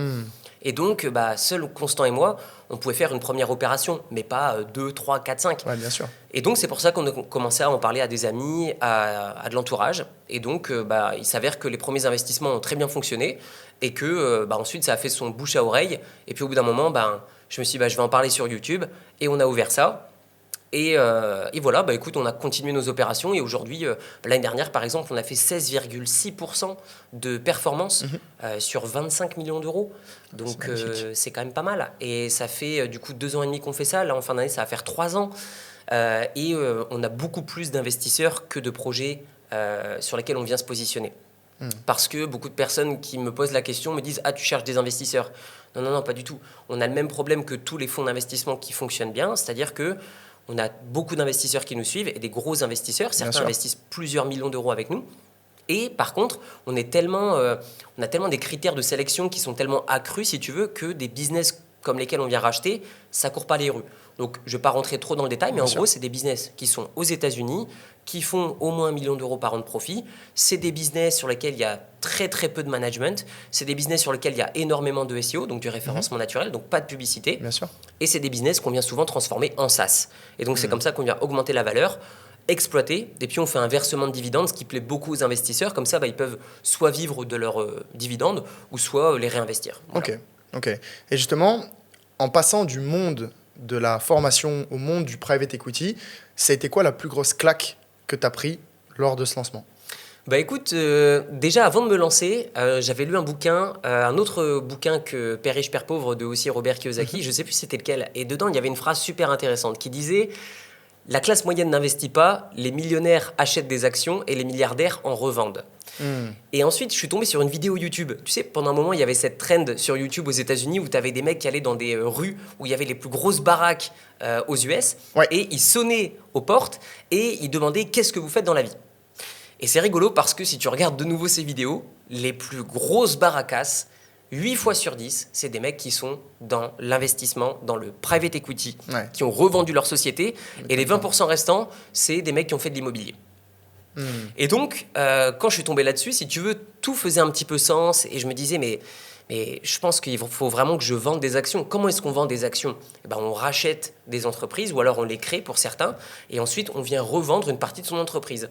S1: Et donc, seul Constant et moi, on pouvait faire une première opération, mais pas 2, 3, 4, 5.
S2: Ouais, bien sûr.
S1: Et donc, c'est pour ça qu'on a commencé à en parler à des amis, à de l'entourage. Et donc, il s'avère que les premiers investissements ont très bien fonctionné et que ensuite, ça a fait son bouche à oreille. Et puis, au bout d'un moment, je me suis dit, je vais en parler sur YouTube. Et on a ouvert ça. Et voilà, bah, écoute, on a continué nos opérations et aujourd'hui, l'année dernière, par exemple, on a fait 16,6% de performance sur 25 millions d'euros. Donc, c'est quand même pas mal. Et ça fait du coup 2 ans et demi qu'on fait ça. Là, en fin d'année, ça va faire 3 ans. On a beaucoup plus d'investisseurs que de projets sur lesquels on vient se positionner. Parce que beaucoup de personnes qui me posent la question me disent « Ah, tu cherches des investisseurs ?» Non, non, non, pas du tout. On a le même problème que tous les fonds d'investissement qui fonctionnent bien, c'est-à-dire que on a beaucoup d'investisseurs qui nous suivent et des gros investisseurs. Certains investissent plusieurs millions d'euros avec nous. Et par contre, on a tellement des critères de sélection qui sont tellement accrus, si tu veux, que des business comme lesquels on vient racheter, ça ne court pas les rues. Donc, je ne vais pas rentrer trop dans le détail, mais en gros, c'est des business qui sont aux États-Unis, qui font au moins 1 million d'euros par an de profit. C'est des business sur lesquels il y a très très peu de management. C'est des business sur lesquels il y a énormément de SEO, donc du référencement naturel, donc pas de publicité.
S2: Bien sûr.
S1: Et c'est des business qu'on vient souvent transformer en SaaS. Et donc, c'est comme ça qu'on vient augmenter la valeur, exploiter, et puis on fait un versement de dividendes, ce qui plaît beaucoup aux investisseurs. Comme ça, ils peuvent soit vivre de leurs dividendes, ou soit les réinvestir. Voilà.
S2: Ok. Et justement, en passant du monde de la formation au monde du private equity, ça a été quoi la plus grosse claque que tu as pris lors de ce lancement?
S1: Bah écoute, déjà avant de me lancer, j'avais lu un bouquin, un autre bouquin que Père riche, Père pauvre de aussi Robert Kiyosaki, je ne sais plus c'était lequel, et dedans il y avait une phrase super intéressante qui disait « La classe moyenne n'investit pas, les millionnaires achètent des actions et les milliardaires en revendent ». Et ensuite, je suis tombé sur une vidéo YouTube. Tu sais, pendant un moment, il y avait cette trend sur YouTube aux États-Unis où tu avais des mecs qui allaient dans des rues où il y avait les plus grosses baraques aux US et ils sonnaient aux portes et ils demandaient « Qu'est-ce que vous faites dans la vie ?» Et c'est rigolo parce que si tu regardes de nouveau ces vidéos, les plus grosses baracasses, 8 fois sur 10, c'est des mecs qui sont dans l'investissement, dans le private equity, qui ont revendu leur société. Et les 20% restants, c'est des mecs qui ont fait de l'immobilier. Et donc, quand je suis tombé là-dessus, si tu veux, tout faisait un petit peu sens. Et je me disais, mais je pense qu'il faut vraiment que je vende des actions. Comment est-ce qu'on vend des actions ? On rachète des entreprises ou alors on les crée pour certains. Et ensuite, on vient revendre une partie de son entreprise.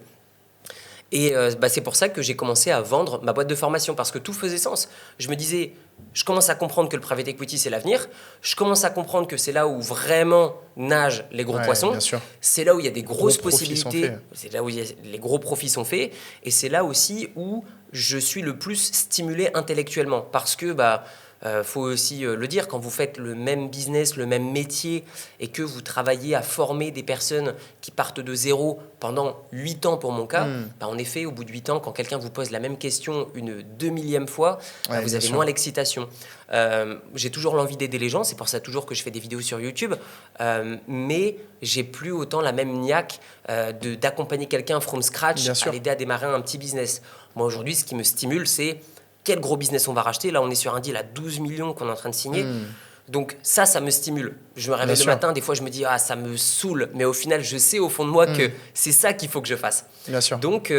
S1: Et c'est pour ça que j'ai commencé à vendre ma boîte de formation, parce que tout faisait sens. Je me disais, je commence à comprendre que le private equity, c'est l'avenir. Je commence à comprendre que c'est là où vraiment nagent les gros poissons. C'est là où il y a des grosses possibilités. C'est là où les gros profits sont faits. Et c'est là aussi où je suis le plus stimulé intellectuellement. Parce que... faut aussi le dire, quand vous faites le même business, le même métier et que vous travaillez à former des personnes qui partent de zéro pendant 8 ans pour mon cas, en effet, au bout de 8 ans, quand quelqu'un vous pose la même question une 2 millième fois, vous avez moins l'excitation. J'ai toujours l'envie d'aider les gens, c'est pour ça toujours que je fais des vidéos sur YouTube, mais j'ai plus autant la même niaque d'accompagner quelqu'un from scratch, à l'aider à démarrer un petit business. Moi, aujourd'hui, ce qui me stimule, c'est quel gros business on va racheter. Là, on est sur un deal à 12 millions qu'on est en train de signer. Donc ça me stimule. Je me réveille le matin, des fois je me dis « Ah, ça me saoule », mais au final, je sais au fond de moi que c'est ça qu'il faut que je fasse. Donc,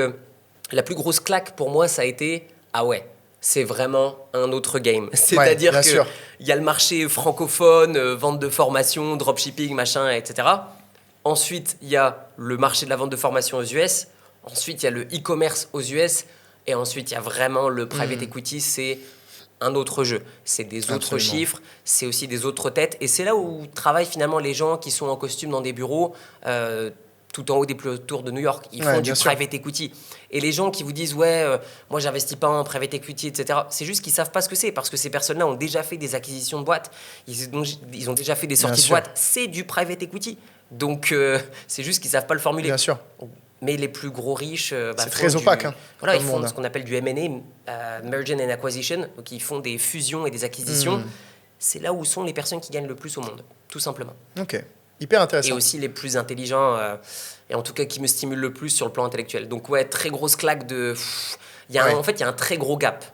S1: la plus grosse claque pour moi, ça a été « Ah ouais, c'est vraiment un autre game ». C'est-à-dire qu'il y a le marché francophone, vente de formation, dropshipping, machin, etc. Ensuite, il y a le marché de la vente de formation aux US. Ensuite, il y a le e-commerce aux US. Et ensuite, il y a vraiment le private equity, c'est un autre jeu. C'est des autres chiffres, c'est aussi des autres têtes. Et c'est là où travaillent finalement les gens qui sont en costume dans des bureaux tout en haut des plus tours de New York. Ils font du private equity. Et les gens qui vous disent « Ouais, moi, j'investis pas en private equity, etc. » C'est juste qu'ils savent pas ce que c'est, parce que ces personnes-là ont déjà fait des acquisitions de boîtes. Ils ont déjà fait des sorties de boîtes. C'est du private equity. Donc, c'est juste qu'ils savent pas le formuler. Mais les plus gros riches...
S2: c'est très opaque.
S1: Ils font ce qu'on appelle du M&A, Merger and Acquisition. Donc, ils font des fusions et des acquisitions. C'est là où sont les personnes qui gagnent le plus au monde, tout simplement.
S2: Ok, hyper intéressant.
S1: Et aussi les plus intelligents, et en tout cas qui me stimulent le plus sur le plan intellectuel. Donc, très grosse claque de... En fait, il y a un très gros gap.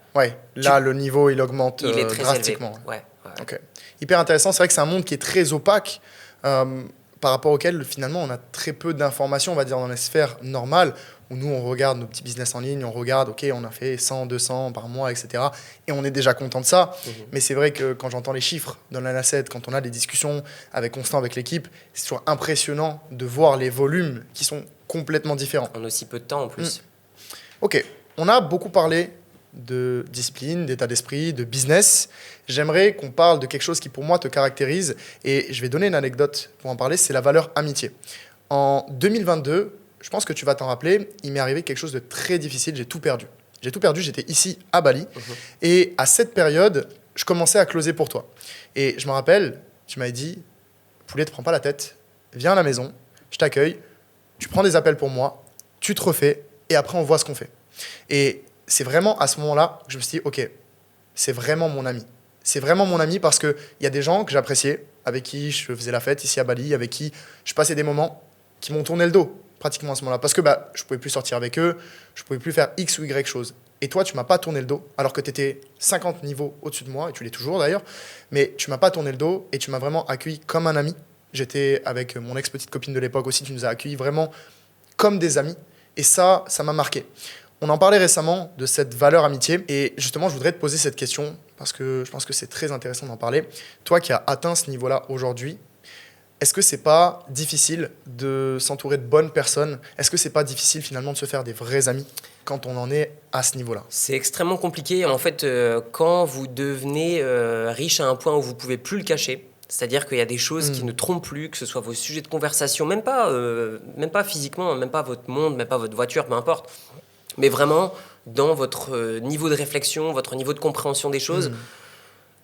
S2: Là, le niveau, il augmente
S1: il est très
S2: drastiquement.
S1: Élevé.
S2: Ok. Hyper intéressant. C'est vrai que c'est un monde qui est très opaque. Par rapport auquel, finalement, on a très peu d'informations, on va dire, dans les sphères normales, où nous, on regarde nos petits business en ligne, on regarde, OK, on a fait 100, 200 par mois, etc. Et on est déjà content de ça. Mais c'est vrai que quand j'entends les chiffres dans l'Anasset, quand on a des discussions avec Constant, avec l'équipe, c'est toujours impressionnant de voir les volumes qui sont complètement différents.
S1: En aussi peu de temps, en plus.
S2: OK, on a beaucoup parlé de discipline, d'état d'esprit, de business, j'aimerais qu'on parle de quelque chose qui pour moi te caractérise et je vais donner une anecdote pour en parler, c'est la valeur amitié. En 2022, je pense que tu vas t'en rappeler, il m'est arrivé quelque chose de très difficile, j'ai tout perdu. J'ai tout perdu, j'étais ici à Bali et à cette période, je commençais à closer pour toi. Et je me rappelle, tu m'avais dit, poulet, te prends pas la tête, viens à la maison, je t'accueille, tu prends des appels pour moi, tu te refais et après on voit ce qu'on fait. Et c'est vraiment à ce moment-là que je me suis dit, ok, c'est vraiment mon ami. C'est vraiment mon ami parce qu'il y a des gens que j'appréciais, avec qui je faisais la fête ici à Bali, avec qui je passais des moments qui m'ont tourné le dos pratiquement à ce moment-là. Parce que je ne pouvais plus sortir avec eux, je ne pouvais plus faire X ou Y chose. Et toi, tu ne m'as pas tourné le dos, alors que tu étais 50 niveaux au-dessus de moi, et tu l'es toujours d'ailleurs, mais tu ne m'as pas tourné le dos et tu m'as vraiment accueilli comme un ami. J'étais avec mon ex-petite copine de l'époque aussi, tu nous as accueillis vraiment comme des amis. Et ça m'a marqué. On en parlait récemment de cette valeur amitié et justement, je voudrais te poser cette question parce que je pense que c'est très intéressant d'en parler. Toi qui as atteint ce niveau-là aujourd'hui, est-ce que c'est pas difficile de s'entourer de bonnes personnes? Est-ce que c'est pas difficile finalement de se faire des vrais amis quand on en est à ce niveau-là?
S1: C'est extrêmement compliqué. En fait, quand vous devenez riche à un point où vous pouvez plus le cacher, c'est-à-dire qu'il y a des choses qui ne trompent plus, que ce soit vos sujets de conversation, même pas physiquement, même pas votre monde, même pas votre voiture, peu importe, mais vraiment dans votre niveau de réflexion, votre niveau de compréhension des choses,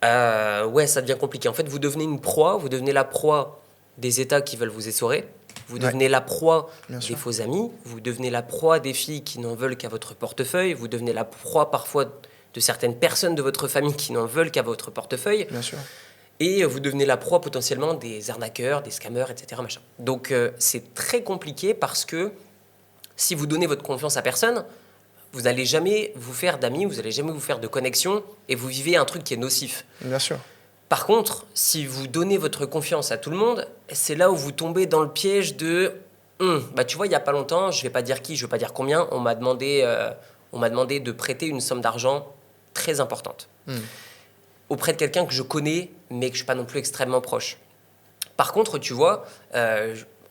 S1: ouais, ça devient compliqué. En fait, vous devenez une proie, vous devenez la proie des États qui veulent vous essorer, vous devenez la proie des faux amis, vous devenez la proie des filles qui n'en veulent qu'à votre portefeuille, vous devenez la proie parfois de certaines personnes de votre famille qui n'en veulent qu'à votre portefeuille.
S2: Bien sûr.
S1: Et vous devenez la proie potentiellement des arnaqueurs, des scammers, etc. Machin. Donc c'est très compliqué parce que si vous donnez votre confiance à personne, vous n'allez jamais vous faire d'amis, vous n'allez jamais vous faire de connexion et vous vivez un truc qui est nocif.
S2: Bien sûr.
S1: Par contre, si vous donnez votre confiance à tout le monde, c'est là où vous tombez dans le piège de tu vois, il n'y a pas longtemps, je ne vais pas dire qui, je ne vais pas dire combien, on m'a demandé de prêter une somme d'argent très importante auprès de quelqu'un que je connais, mais que je ne suis pas non plus extrêmement proche. Par contre, tu vois,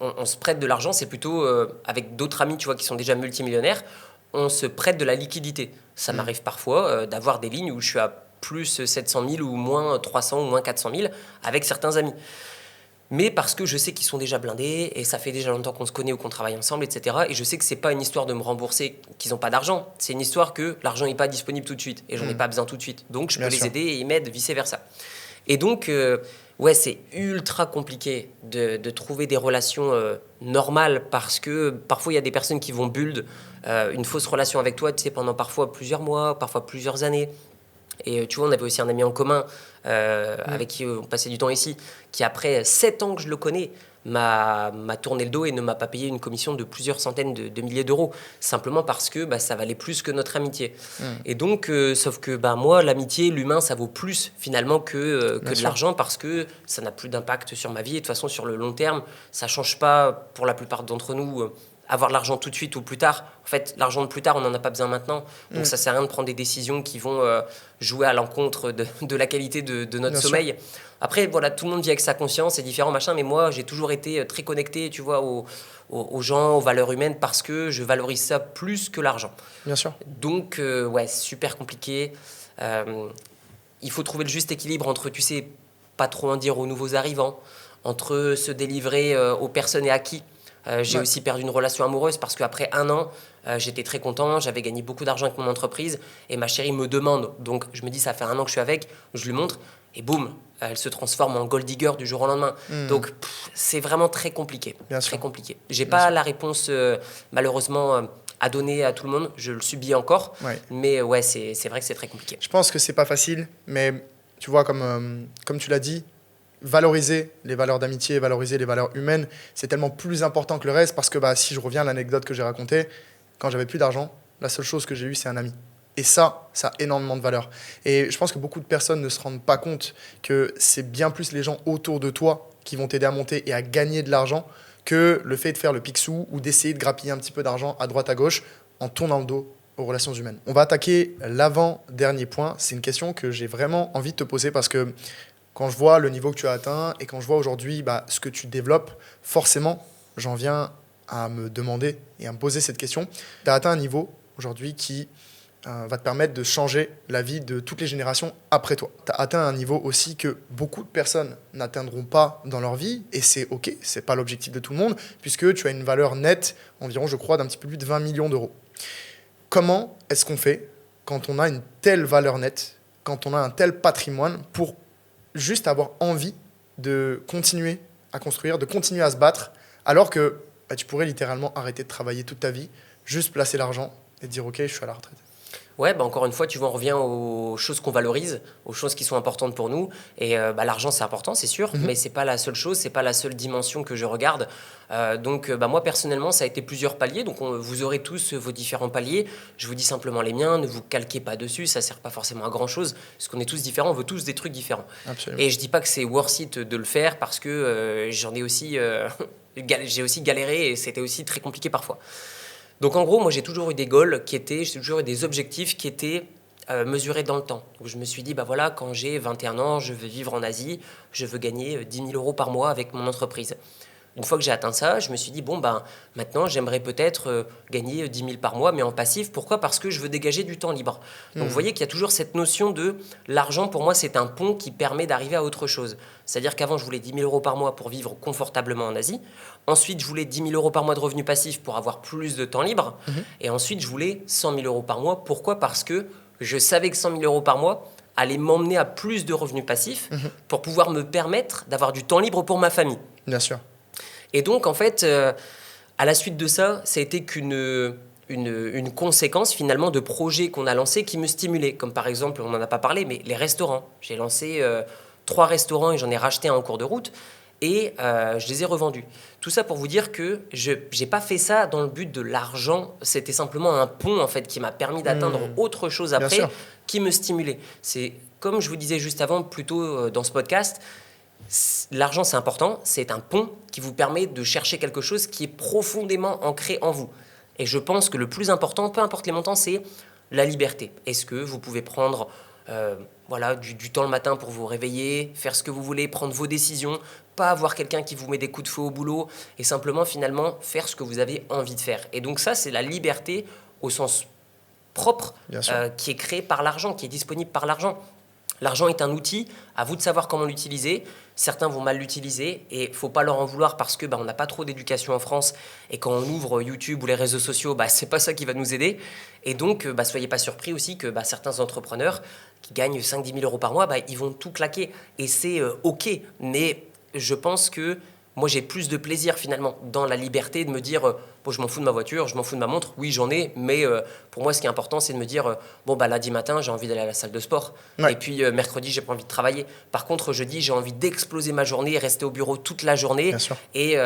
S1: on se prête de l'argent, c'est plutôt avec d'autres amis, tu vois, qui sont déjà multimillionnaires, on se prête de la liquidité. Ça m'arrive parfois d'avoir des lignes où je suis à plus 700 000 ou moins 300 ou moins 400 000 avec certains amis. Mais parce que je sais qu'ils sont déjà blindés et ça fait déjà longtemps qu'on se connaît ou qu'on travaille ensemble, etc. Et je sais que c'est pas une histoire de me rembourser qu'ils n'ont pas d'argent. C'est une histoire que l'argent n'est pas disponible tout de suite et j'en ai pas besoin tout de suite. Donc je peux les aider et ils m'aident, vice-versa. Et donc, ouais, c'est ultra compliqué de trouver des relations normales parce que parfois il y a des personnes qui vont build une fausse relation avec toi, tu sais, pendant parfois plusieurs mois, parfois plusieurs années. Et tu vois, on avait aussi un ami en commun avec qui on passait du temps ici, qui après 7 ans que je le connais, m'a tourné le dos et ne m'a pas payé une commission de plusieurs centaines de milliers d'euros, simplement parce que ça valait plus que notre amitié. Et donc, sauf que moi, l'amitié, l'humain, ça vaut plus finalement que de l'argent, parce que ça n'a plus d'impact sur ma vie. Et de toute façon, sur le long terme, ça ne change pas pour la plupart d'entre nous. Avoir l'argent tout de suite ou plus tard. En fait, l'argent de plus tard, on n'en a pas besoin maintenant. Donc, ça ne sert à rien de prendre des décisions qui vont jouer à l'encontre de la qualité de notre sommeil. Après, voilà, tout le monde vit avec sa conscience, c'est différent, machin. Mais moi, j'ai toujours été très connecté, tu vois, aux gens, aux valeurs humaines, parce que je valorise ça plus que l'argent.
S2: Bien sûr.
S1: Donc, ouais, super compliqué. Il faut trouver le juste équilibre entre, tu sais, pas trop en dire aux nouveaux arrivants, entre se délivrer aux personnes et à qui. J'ai aussi perdu une relation amoureuse parce qu'après 1 an, j'étais très content, j'avais gagné beaucoup d'argent avec mon entreprise et ma chérie me demande. Donc je me dis, ça fait 1 an que je suis avec, je lui montre et boum, elle se transforme en gold digger du jour au lendemain. Donc c'est vraiment très compliqué. Très compliqué. J'ai pas la réponse malheureusement à donner à tout le monde, je le subis encore. Mais ouais, c'est vrai que c'est très compliqué.
S2: Je pense que c'est pas facile, mais tu vois, comme tu l'as dit, valoriser les valeurs d'amitié, valoriser les valeurs humaines, c'est tellement plus important que le reste parce que si je reviens à l'anecdote que j'ai racontée, quand j'avais plus d'argent, la seule chose que j'ai eue, c'est un ami. Et ça a énormément de valeur. Et je pense que beaucoup de personnes ne se rendent pas compte que c'est bien plus les gens autour de toi qui vont t'aider à monter et à gagner de l'argent que le fait de faire le picsou ou d'essayer de grappiller un petit peu d'argent à droite à gauche en tournant le dos aux relations humaines. On va attaquer l'avant-dernier point. C'est une question que j'ai vraiment envie de te poser parce que quand je vois le niveau que tu as atteint et quand je vois aujourd'hui ce que tu développes, forcément, j'en viens à me demander et à me poser cette question. Tu as atteint un niveau aujourd'hui qui va te permettre de changer la vie de toutes les générations après toi. Tu as atteint un niveau aussi que beaucoup de personnes n'atteindront pas dans leur vie, et c'est OK, c'est pas l'objectif de tout le monde, puisque tu as une valeur nette, environ, je crois, d'un petit peu plus de 20 millions d'euros. Comment est-ce qu'on fait quand on a une telle valeur nette, quand on a un tel patrimoine, pour juste avoir envie de continuer à construire, de continuer à se battre, alors que tu pourrais littéralement arrêter de travailler toute ta vie, juste placer l'argent et te dire OK, je suis à la retraite.
S1: Ouais, bah encore une fois, tu vois, on revient aux choses qu'on valorise, aux choses qui sont importantes pour nous. Et l'argent, c'est important, c'est sûr, mais c'est pas la seule chose, c'est pas la seule dimension que je regarde. Donc, moi, personnellement, ça a été plusieurs paliers. Donc, vous aurez tous vos différents paliers. Je vous dis simplement les miens, ne vous calquez pas dessus, ça sert pas forcément à grand-chose, parce qu'on est tous différents, on veut tous des trucs différents.
S2: Absolument.
S1: Et je dis pas que c'est worth it de le faire, parce que j'en ai aussi, j'ai aussi galéré, et c'était aussi très compliqué parfois. Donc en gros, moi j'ai toujours eu des goals j'ai toujours eu des objectifs qui étaient mesurés dans le temps. Donc je me suis dit, bah voilà, quand j'ai 21 ans, je veux vivre en Asie, je veux gagner 10 000 euros par mois avec mon entreprise. Une fois que j'ai atteint ça, je me suis dit, bon, ben, maintenant, j'aimerais peut-être gagner 10 000 par mois, mais en passif. Pourquoi ? Parce que je veux dégager du temps libre. Donc, vous voyez qu'il y a toujours cette notion de l'argent, pour moi, c'est un pont qui permet d'arriver à autre chose. C'est-à-dire qu'avant, je voulais 10 000 euros par mois pour vivre confortablement en Asie. Ensuite, je voulais 10 000 euros par mois de revenus passifs pour avoir plus de temps libre. Et ensuite, je voulais 100 000 euros par mois. Pourquoi ? Parce que je savais que 100 000 euros par mois allait m'emmener à plus de revenus passifs pour pouvoir me permettre d'avoir du temps libre pour ma famille.
S2: Bien sûr.
S1: Et donc, en fait, à la suite de ça, ça a été une conséquence finalement de projets qu'on a lancés qui me stimulaient. Comme par exemple, on n'en a pas parlé, mais les restaurants. J'ai lancé 3 restaurants et j'en ai racheté un en cours de route. Et je les ai revendus. Tout ça pour vous dire que je n'ai pas fait ça dans le but de l'argent. C'était simplement un pont en fait, qui m'a permis d'atteindre autre chose après, qui me stimulait. C'est comme je vous disais juste avant, plutôt dans ce podcast, l'argent c'est important, c'est un pont qui vous permet de chercher quelque chose qui est profondément ancré en vous. Et je pense que le plus important, peu importe les montants, c'est la liberté. Est-ce que vous pouvez prendre du temps le matin pour vous réveiller, faire ce que vous voulez, prendre vos décisions, pas avoir quelqu'un qui vous met des coups de feu au boulot et simplement finalement faire ce que vous avez envie de faire. Et donc ça, c'est la liberté au sens propre qui est créée par l'argent, qui est disponible par l'argent. L'argent est un outil, à vous de savoir comment l'utiliser. Certains vont mal l'utiliser et il ne faut pas leur en vouloir parce que on n'a pas trop d'éducation en France et quand on ouvre YouTube ou les réseaux sociaux, ce n'est pas ça qui va nous aider. Et donc, soyez pas surpris aussi que certains entrepreneurs qui gagnent 5-10 000 euros par mois, ils vont tout claquer. Et c'est OK, mais je pense que moi, j'ai plus de plaisir finalement dans la liberté de me dire je m'en fous de ma voiture, je m'en fous de ma montre. Oui, j'en ai, mais pour moi, ce qui est important, c'est de me dire lundi matin, j'ai envie d'aller à la salle de sport. Ouais. Et puis mercredi, j'ai pas envie de travailler. Par contre, jeudi, j'ai envie d'exploser ma journée et rester au bureau toute la journée.
S2: Bien sûr.
S1: Et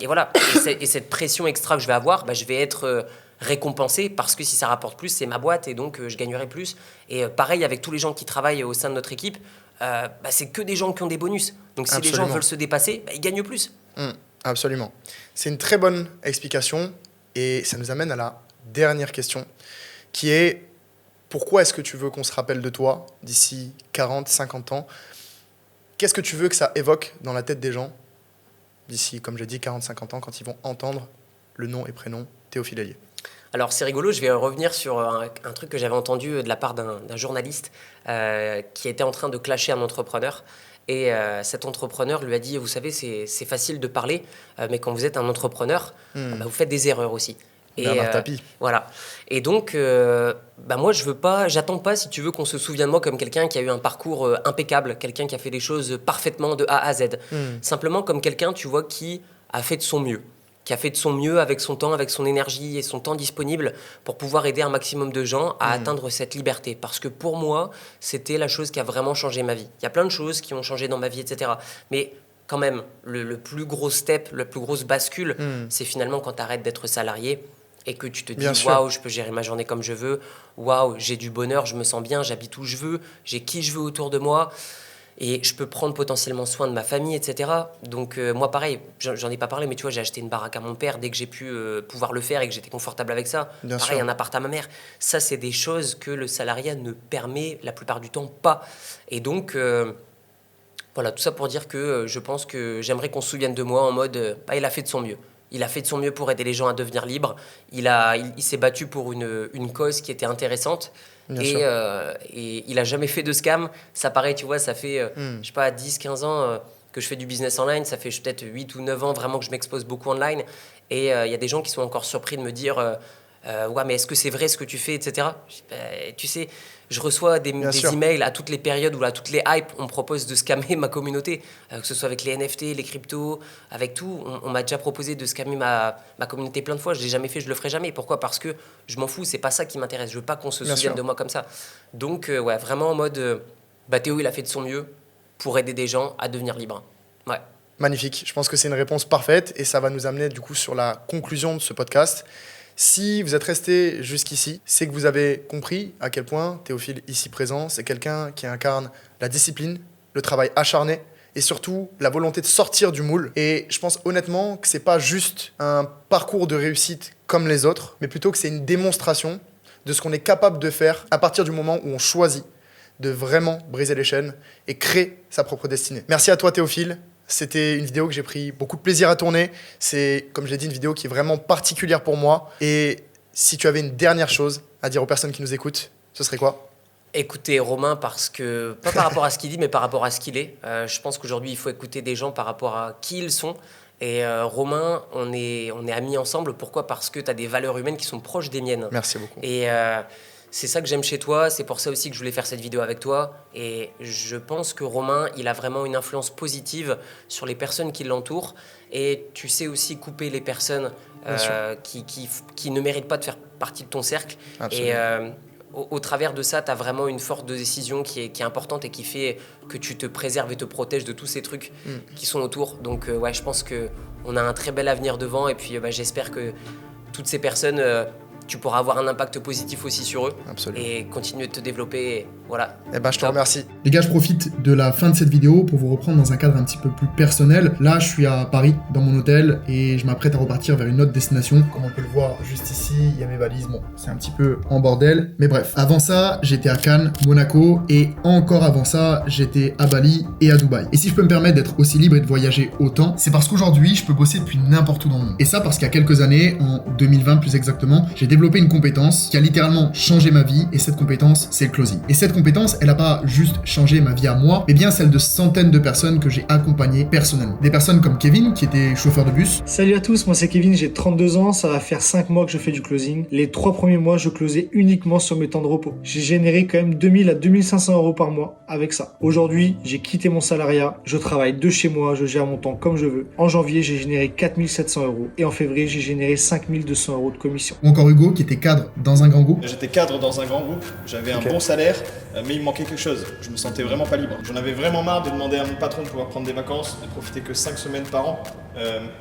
S1: voilà. Et cette pression extra que je vais avoir, je vais être récompensé parce que si ça rapporte plus, c'est ma boîte et donc je gagnerai plus. Et pareil avec tous les gens qui travaillent au sein de notre équipe. C'est que des gens qui ont des bonus. Donc si les gens veulent se dépasser, ils gagnent plus.
S2: Absolument. C'est une très bonne explication et ça nous amène à la dernière question qui est pourquoi est-ce que tu veux qu'on se rappelle de toi d'ici 40, 50 ans ? Qu'est-ce que tu veux que ça évoque dans la tête des gens d'ici, comme j'ai dit, 40, 50 ans quand ils vont entendre le nom et prénom Théophile Hélier ?
S1: Alors c'est rigolo, je vais revenir sur un truc que j'avais entendu de la part d'un journaliste qui était en train de clasher un entrepreneur. Et cet entrepreneur lui a dit, vous savez, c'est facile de parler, mais quand vous êtes un entrepreneur, vous faites des erreurs aussi.
S2: Bernard Tapie.
S1: Voilà. Et donc, moi, j'attends pas, si tu veux, qu'on se souvienne de moi comme quelqu'un qui a eu un parcours impeccable, quelqu'un qui a fait des choses parfaitement de A à Z. Simplement comme quelqu'un, tu vois, qui a fait de son mieux. Qui a fait de son mieux avec son temps, avec son énergie et son temps disponible pour pouvoir aider un maximum de gens à atteindre cette liberté. Parce que pour moi, c'était la chose qui a vraiment changé ma vie. Il y a plein de choses qui ont changé dans ma vie, etc. Mais quand même, le plus gros step, la plus grosse bascule, c'est finalement quand tu arrêtes d'être salarié et que tu te dis « Waouh, je peux gérer ma journée comme je veux. Waouh, j'ai du bonheur, je me sens bien, j'habite où je veux, j'ai qui je veux autour de moi. » Et je peux prendre potentiellement soin de ma famille, etc. Donc moi, pareil, j'en ai pas parlé, mais tu vois, j'ai acheté une baraque à mon père dès que j'ai pu pouvoir le faire et que j'étais confortable avec ça.
S2: Bien
S1: pareil,
S2: sûr.
S1: Un appart à ma mère. Ça, c'est des choses que le salariat ne permet la plupart du temps pas. Et donc, voilà, tout ça pour dire que je pense que j'aimerais qu'on se souvienne de moi en mode il a fait de son mieux. il a fait de son mieux pour aider les gens à devenir libres. Il s'est battu pour une cause qui était intéressante. Et il a jamais fait de scam. Ça paraît, tu vois, ça fait, je sais pas, 10-15 ans que je fais du business online. Ça fait peut-être 8 ou 9 ans vraiment que je m'expose beaucoup online. Et il y a des gens qui sont encore surpris de me dire ouais, mais est-ce que c'est vrai ce que tu fais, etc. Je dis, tu sais, je reçois des emails à toutes les périodes ou à toutes les hypes. On me propose de scammer ma communauté, que ce soit avec les NFT, les cryptos, avec tout. On m'a déjà proposé de scammer ma communauté plein de fois. Je l'ai jamais fait, je le ferai jamais. Pourquoi ? Parce que je m'en fous, c'est pas ça qui m'intéresse. Je veux pas qu'on se souvienne de moi comme ça. Donc, ouais, vraiment en mode, Théo, il a fait de son mieux pour aider des gens à devenir libres. Ouais.
S2: Magnifique. Je pense que c'est une réponse parfaite et ça va nous amener du coup sur la conclusion de ce podcast. Si vous êtes resté jusqu'ici, c'est que vous avez compris à quel point Théophile, ici présent, c'est quelqu'un qui incarne la discipline, le travail acharné et surtout la volonté de sortir du moule. Et je pense honnêtement que c'est pas juste un parcours de réussite comme les autres, mais plutôt que c'est une démonstration de ce qu'on est capable de faire à partir du moment où on choisit de vraiment briser les chaînes et créer sa propre destinée. Merci à toi Théophile. C'était une vidéo que j'ai pris beaucoup de plaisir à tourner. C'est, comme je l'ai dit, une vidéo qui est vraiment particulière pour moi. Et si tu avais une dernière chose à dire aux personnes qui nous écoutent, ce serait quoi ?
S1: Écoutez Romain, parce que, pas par rapport à ce qu'il dit, mais par rapport à ce qu'il est. Je pense qu'aujourd'hui, il faut écouter des gens par rapport à qui ils sont. Et Romain, on est amis ensemble. Pourquoi ? Parce que tu as des valeurs humaines qui sont proches des miennes.
S2: Merci beaucoup.
S1: Et c'est ça que j'aime chez toi, c'est pour ça aussi que je voulais faire cette vidéo avec toi. Et je pense que Romain, il a vraiment une influence positive sur les personnes qui l'entourent. Et tu sais aussi couper les personnes qui ne méritent pas de faire partie de ton cercle. Absolument. Et au travers de ça, tu as vraiment une force de décision qui est importante et qui fait que tu te préserves et te protèges de tous ces trucs qui sont autour. Donc ouais, je pense qu'on a un très bel avenir devant. Et puis j'espère que toutes ces personnes... tu pourras avoir un impact positif aussi sur eux. Absolument. Et continuer de te développer. Voilà.
S2: Eh ben, je te remercie.
S3: Les gars, je profite de la fin de cette vidéo pour vous reprendre dans un cadre un petit peu plus personnel. Là, je suis à Paris, dans mon hôtel, et je m'apprête à repartir vers une autre destination. Comme on peut le voir juste ici, il y a mes valises. Bon, c'est un petit peu en bordel, mais bref. Avant ça, j'étais à Cannes, Monaco, et encore avant ça, j'étais à Bali et à Dubaï. Et si je peux me permettre d'être aussi libre et de voyager autant, c'est parce qu'aujourd'hui, je peux bosser depuis n'importe où dans le monde. Et ça parce qu'il y a quelques années, en 2020 plus exactement, j'ai développé une compétence qui a littéralement changé ma vie, et cette compétence, c'est le closing. Et cette compétence, elle n'a pas juste changé ma vie à moi, mais bien celle de centaines de personnes que j'ai accompagnées personnellement. Des personnes comme Kevin, qui était chauffeur de bus.
S4: Salut à tous, moi c'est Kevin, j'ai 32 ans, ça va faire 5 mois que je fais du closing. Les 3 premiers mois, je closais uniquement sur mes temps de repos. J'ai généré quand même 2000 à 2500 euros par mois avec ça. Aujourd'hui, j'ai quitté mon salariat, je travaille de chez moi, je gère mon temps comme je veux. En janvier, j'ai généré 4700 euros et en février, j'ai généré 5200 euros de commission.
S3: Ou encore Hugo, qui était cadre dans un grand groupe.
S5: J'étais cadre dans un grand groupe, j'avais un bon salaire, mais il me manquait quelque chose. Je me sentais vraiment pas libre. J'en avais vraiment marre de demander à mon patron de pouvoir prendre des vacances, de profiter que 5 semaines par an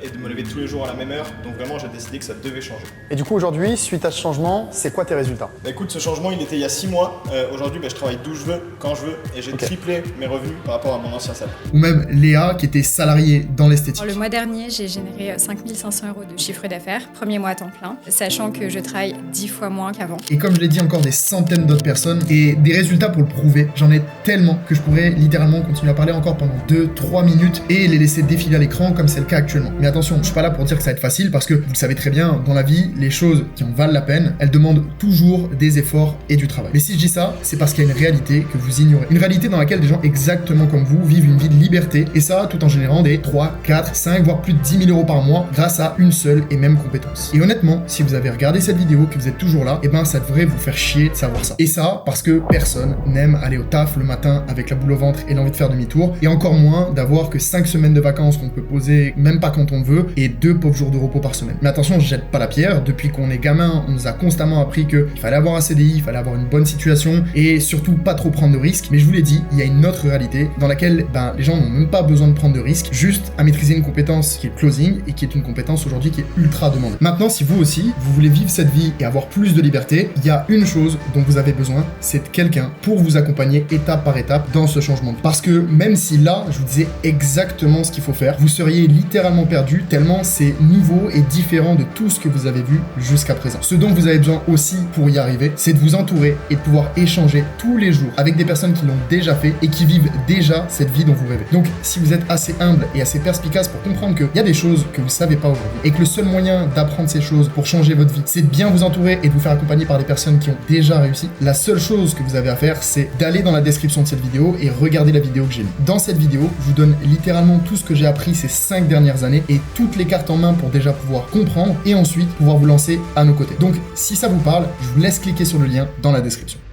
S5: et de me lever tous les jours à la même heure. Donc vraiment, j'ai décidé que ça devait changer.
S2: Et du coup, aujourd'hui, suite à ce changement, c'est quoi tes résultats ?
S5: Écoute, ce changement, il était il y a 6 mois. Aujourd'hui, je travaille d'où je veux, quand je veux, et j'ai triplé mes revenus par rapport à mon ancien salaire.
S3: Ou même Léa, qui était salariée dans l'esthétique.
S6: Le mois dernier, j'ai généré 5500 euros de chiffre d'affaires, premier mois à temps plein, sachant que je travaille 10 fois moins qu'avant.
S3: Et comme je l'ai dit, encore des centaines d'autres personnes et des résultats pour le prouver. J'en ai tellement que je pourrais littéralement continuer à parler encore pendant 2-3 minutes et les laisser défiler à l'écran comme c'est le cas actuellement. Mais attention, je suis pas là pour dire que ça va être facile parce que vous le savez très bien, dans la vie, les choses qui en valent la peine, elles demandent toujours des efforts et du travail. Mais si je dis ça, c'est parce qu'il y a une réalité que vous ignorez. Une réalité dans laquelle des gens exactement comme vous vivent une vie de liberté et ça tout en générant des 3, 4, 5, voire plus de 10 000 euros par mois grâce à une seule et même compétence. Et honnêtement, si vous avez regardé cette vidéo, que vous êtes toujours là, et ben ça devrait vous faire chier de savoir ça. Et ça parce que personne n'aime aller au taf le matin avec la boule au ventre et l'envie de faire demi-tour, et encore moins d'avoir que 5 semaines de vacances qu'on peut poser même pas quand on veut, et 2 pauvres jours de repos par semaine. Mais attention, je jette pas la pierre, depuis qu'on est gamin, on nous a constamment appris qu'il fallait avoir un CDI, il fallait avoir une bonne situation, et surtout pas trop prendre de risques, mais je vous l'ai dit, il y a une autre réalité dans laquelle les gens n'ont même pas besoin de prendre de risques, juste à maîtriser une compétence qui est le closing, et qui est une compétence aujourd'hui qui est ultra demandée. Maintenant, si vous aussi, vous voulez vivre cette vie et avoir plus de liberté, il y a une chose dont vous avez besoin, c'est de quelqu'un pour vous accompagner étape par étape dans ce changement de vie. Parce que même si là, je vous disais exactement ce qu'il faut faire, vous seriez littéralement littéralement perdu tellement c'est nouveau et différent de tout ce que vous avez vu jusqu'à présent. Ce dont vous avez besoin aussi pour y arriver, c'est de vous entourer et de pouvoir échanger tous les jours avec des personnes qui l'ont déjà fait et qui vivent déjà cette vie dont vous rêvez. Donc si vous êtes assez humble et assez perspicace pour comprendre qu'il y a des choses que vous savez pas aujourd'hui et que le seul moyen d'apprendre ces choses pour changer votre vie, c'est de bien vous entourer et de vous faire accompagner par des personnes qui ont déjà réussi, la seule chose que vous avez à faire, c'est d'aller dans la description de cette vidéo et regarder la vidéo que j'ai mise. Dans cette vidéo, je vous donne littéralement tout ce que j'ai appris ces 5 dernières années et toutes les cartes en main pour déjà pouvoir comprendre et ensuite pouvoir vous lancer à nos côtés. Donc si ça vous parle, je vous laisse cliquer sur le lien dans la description.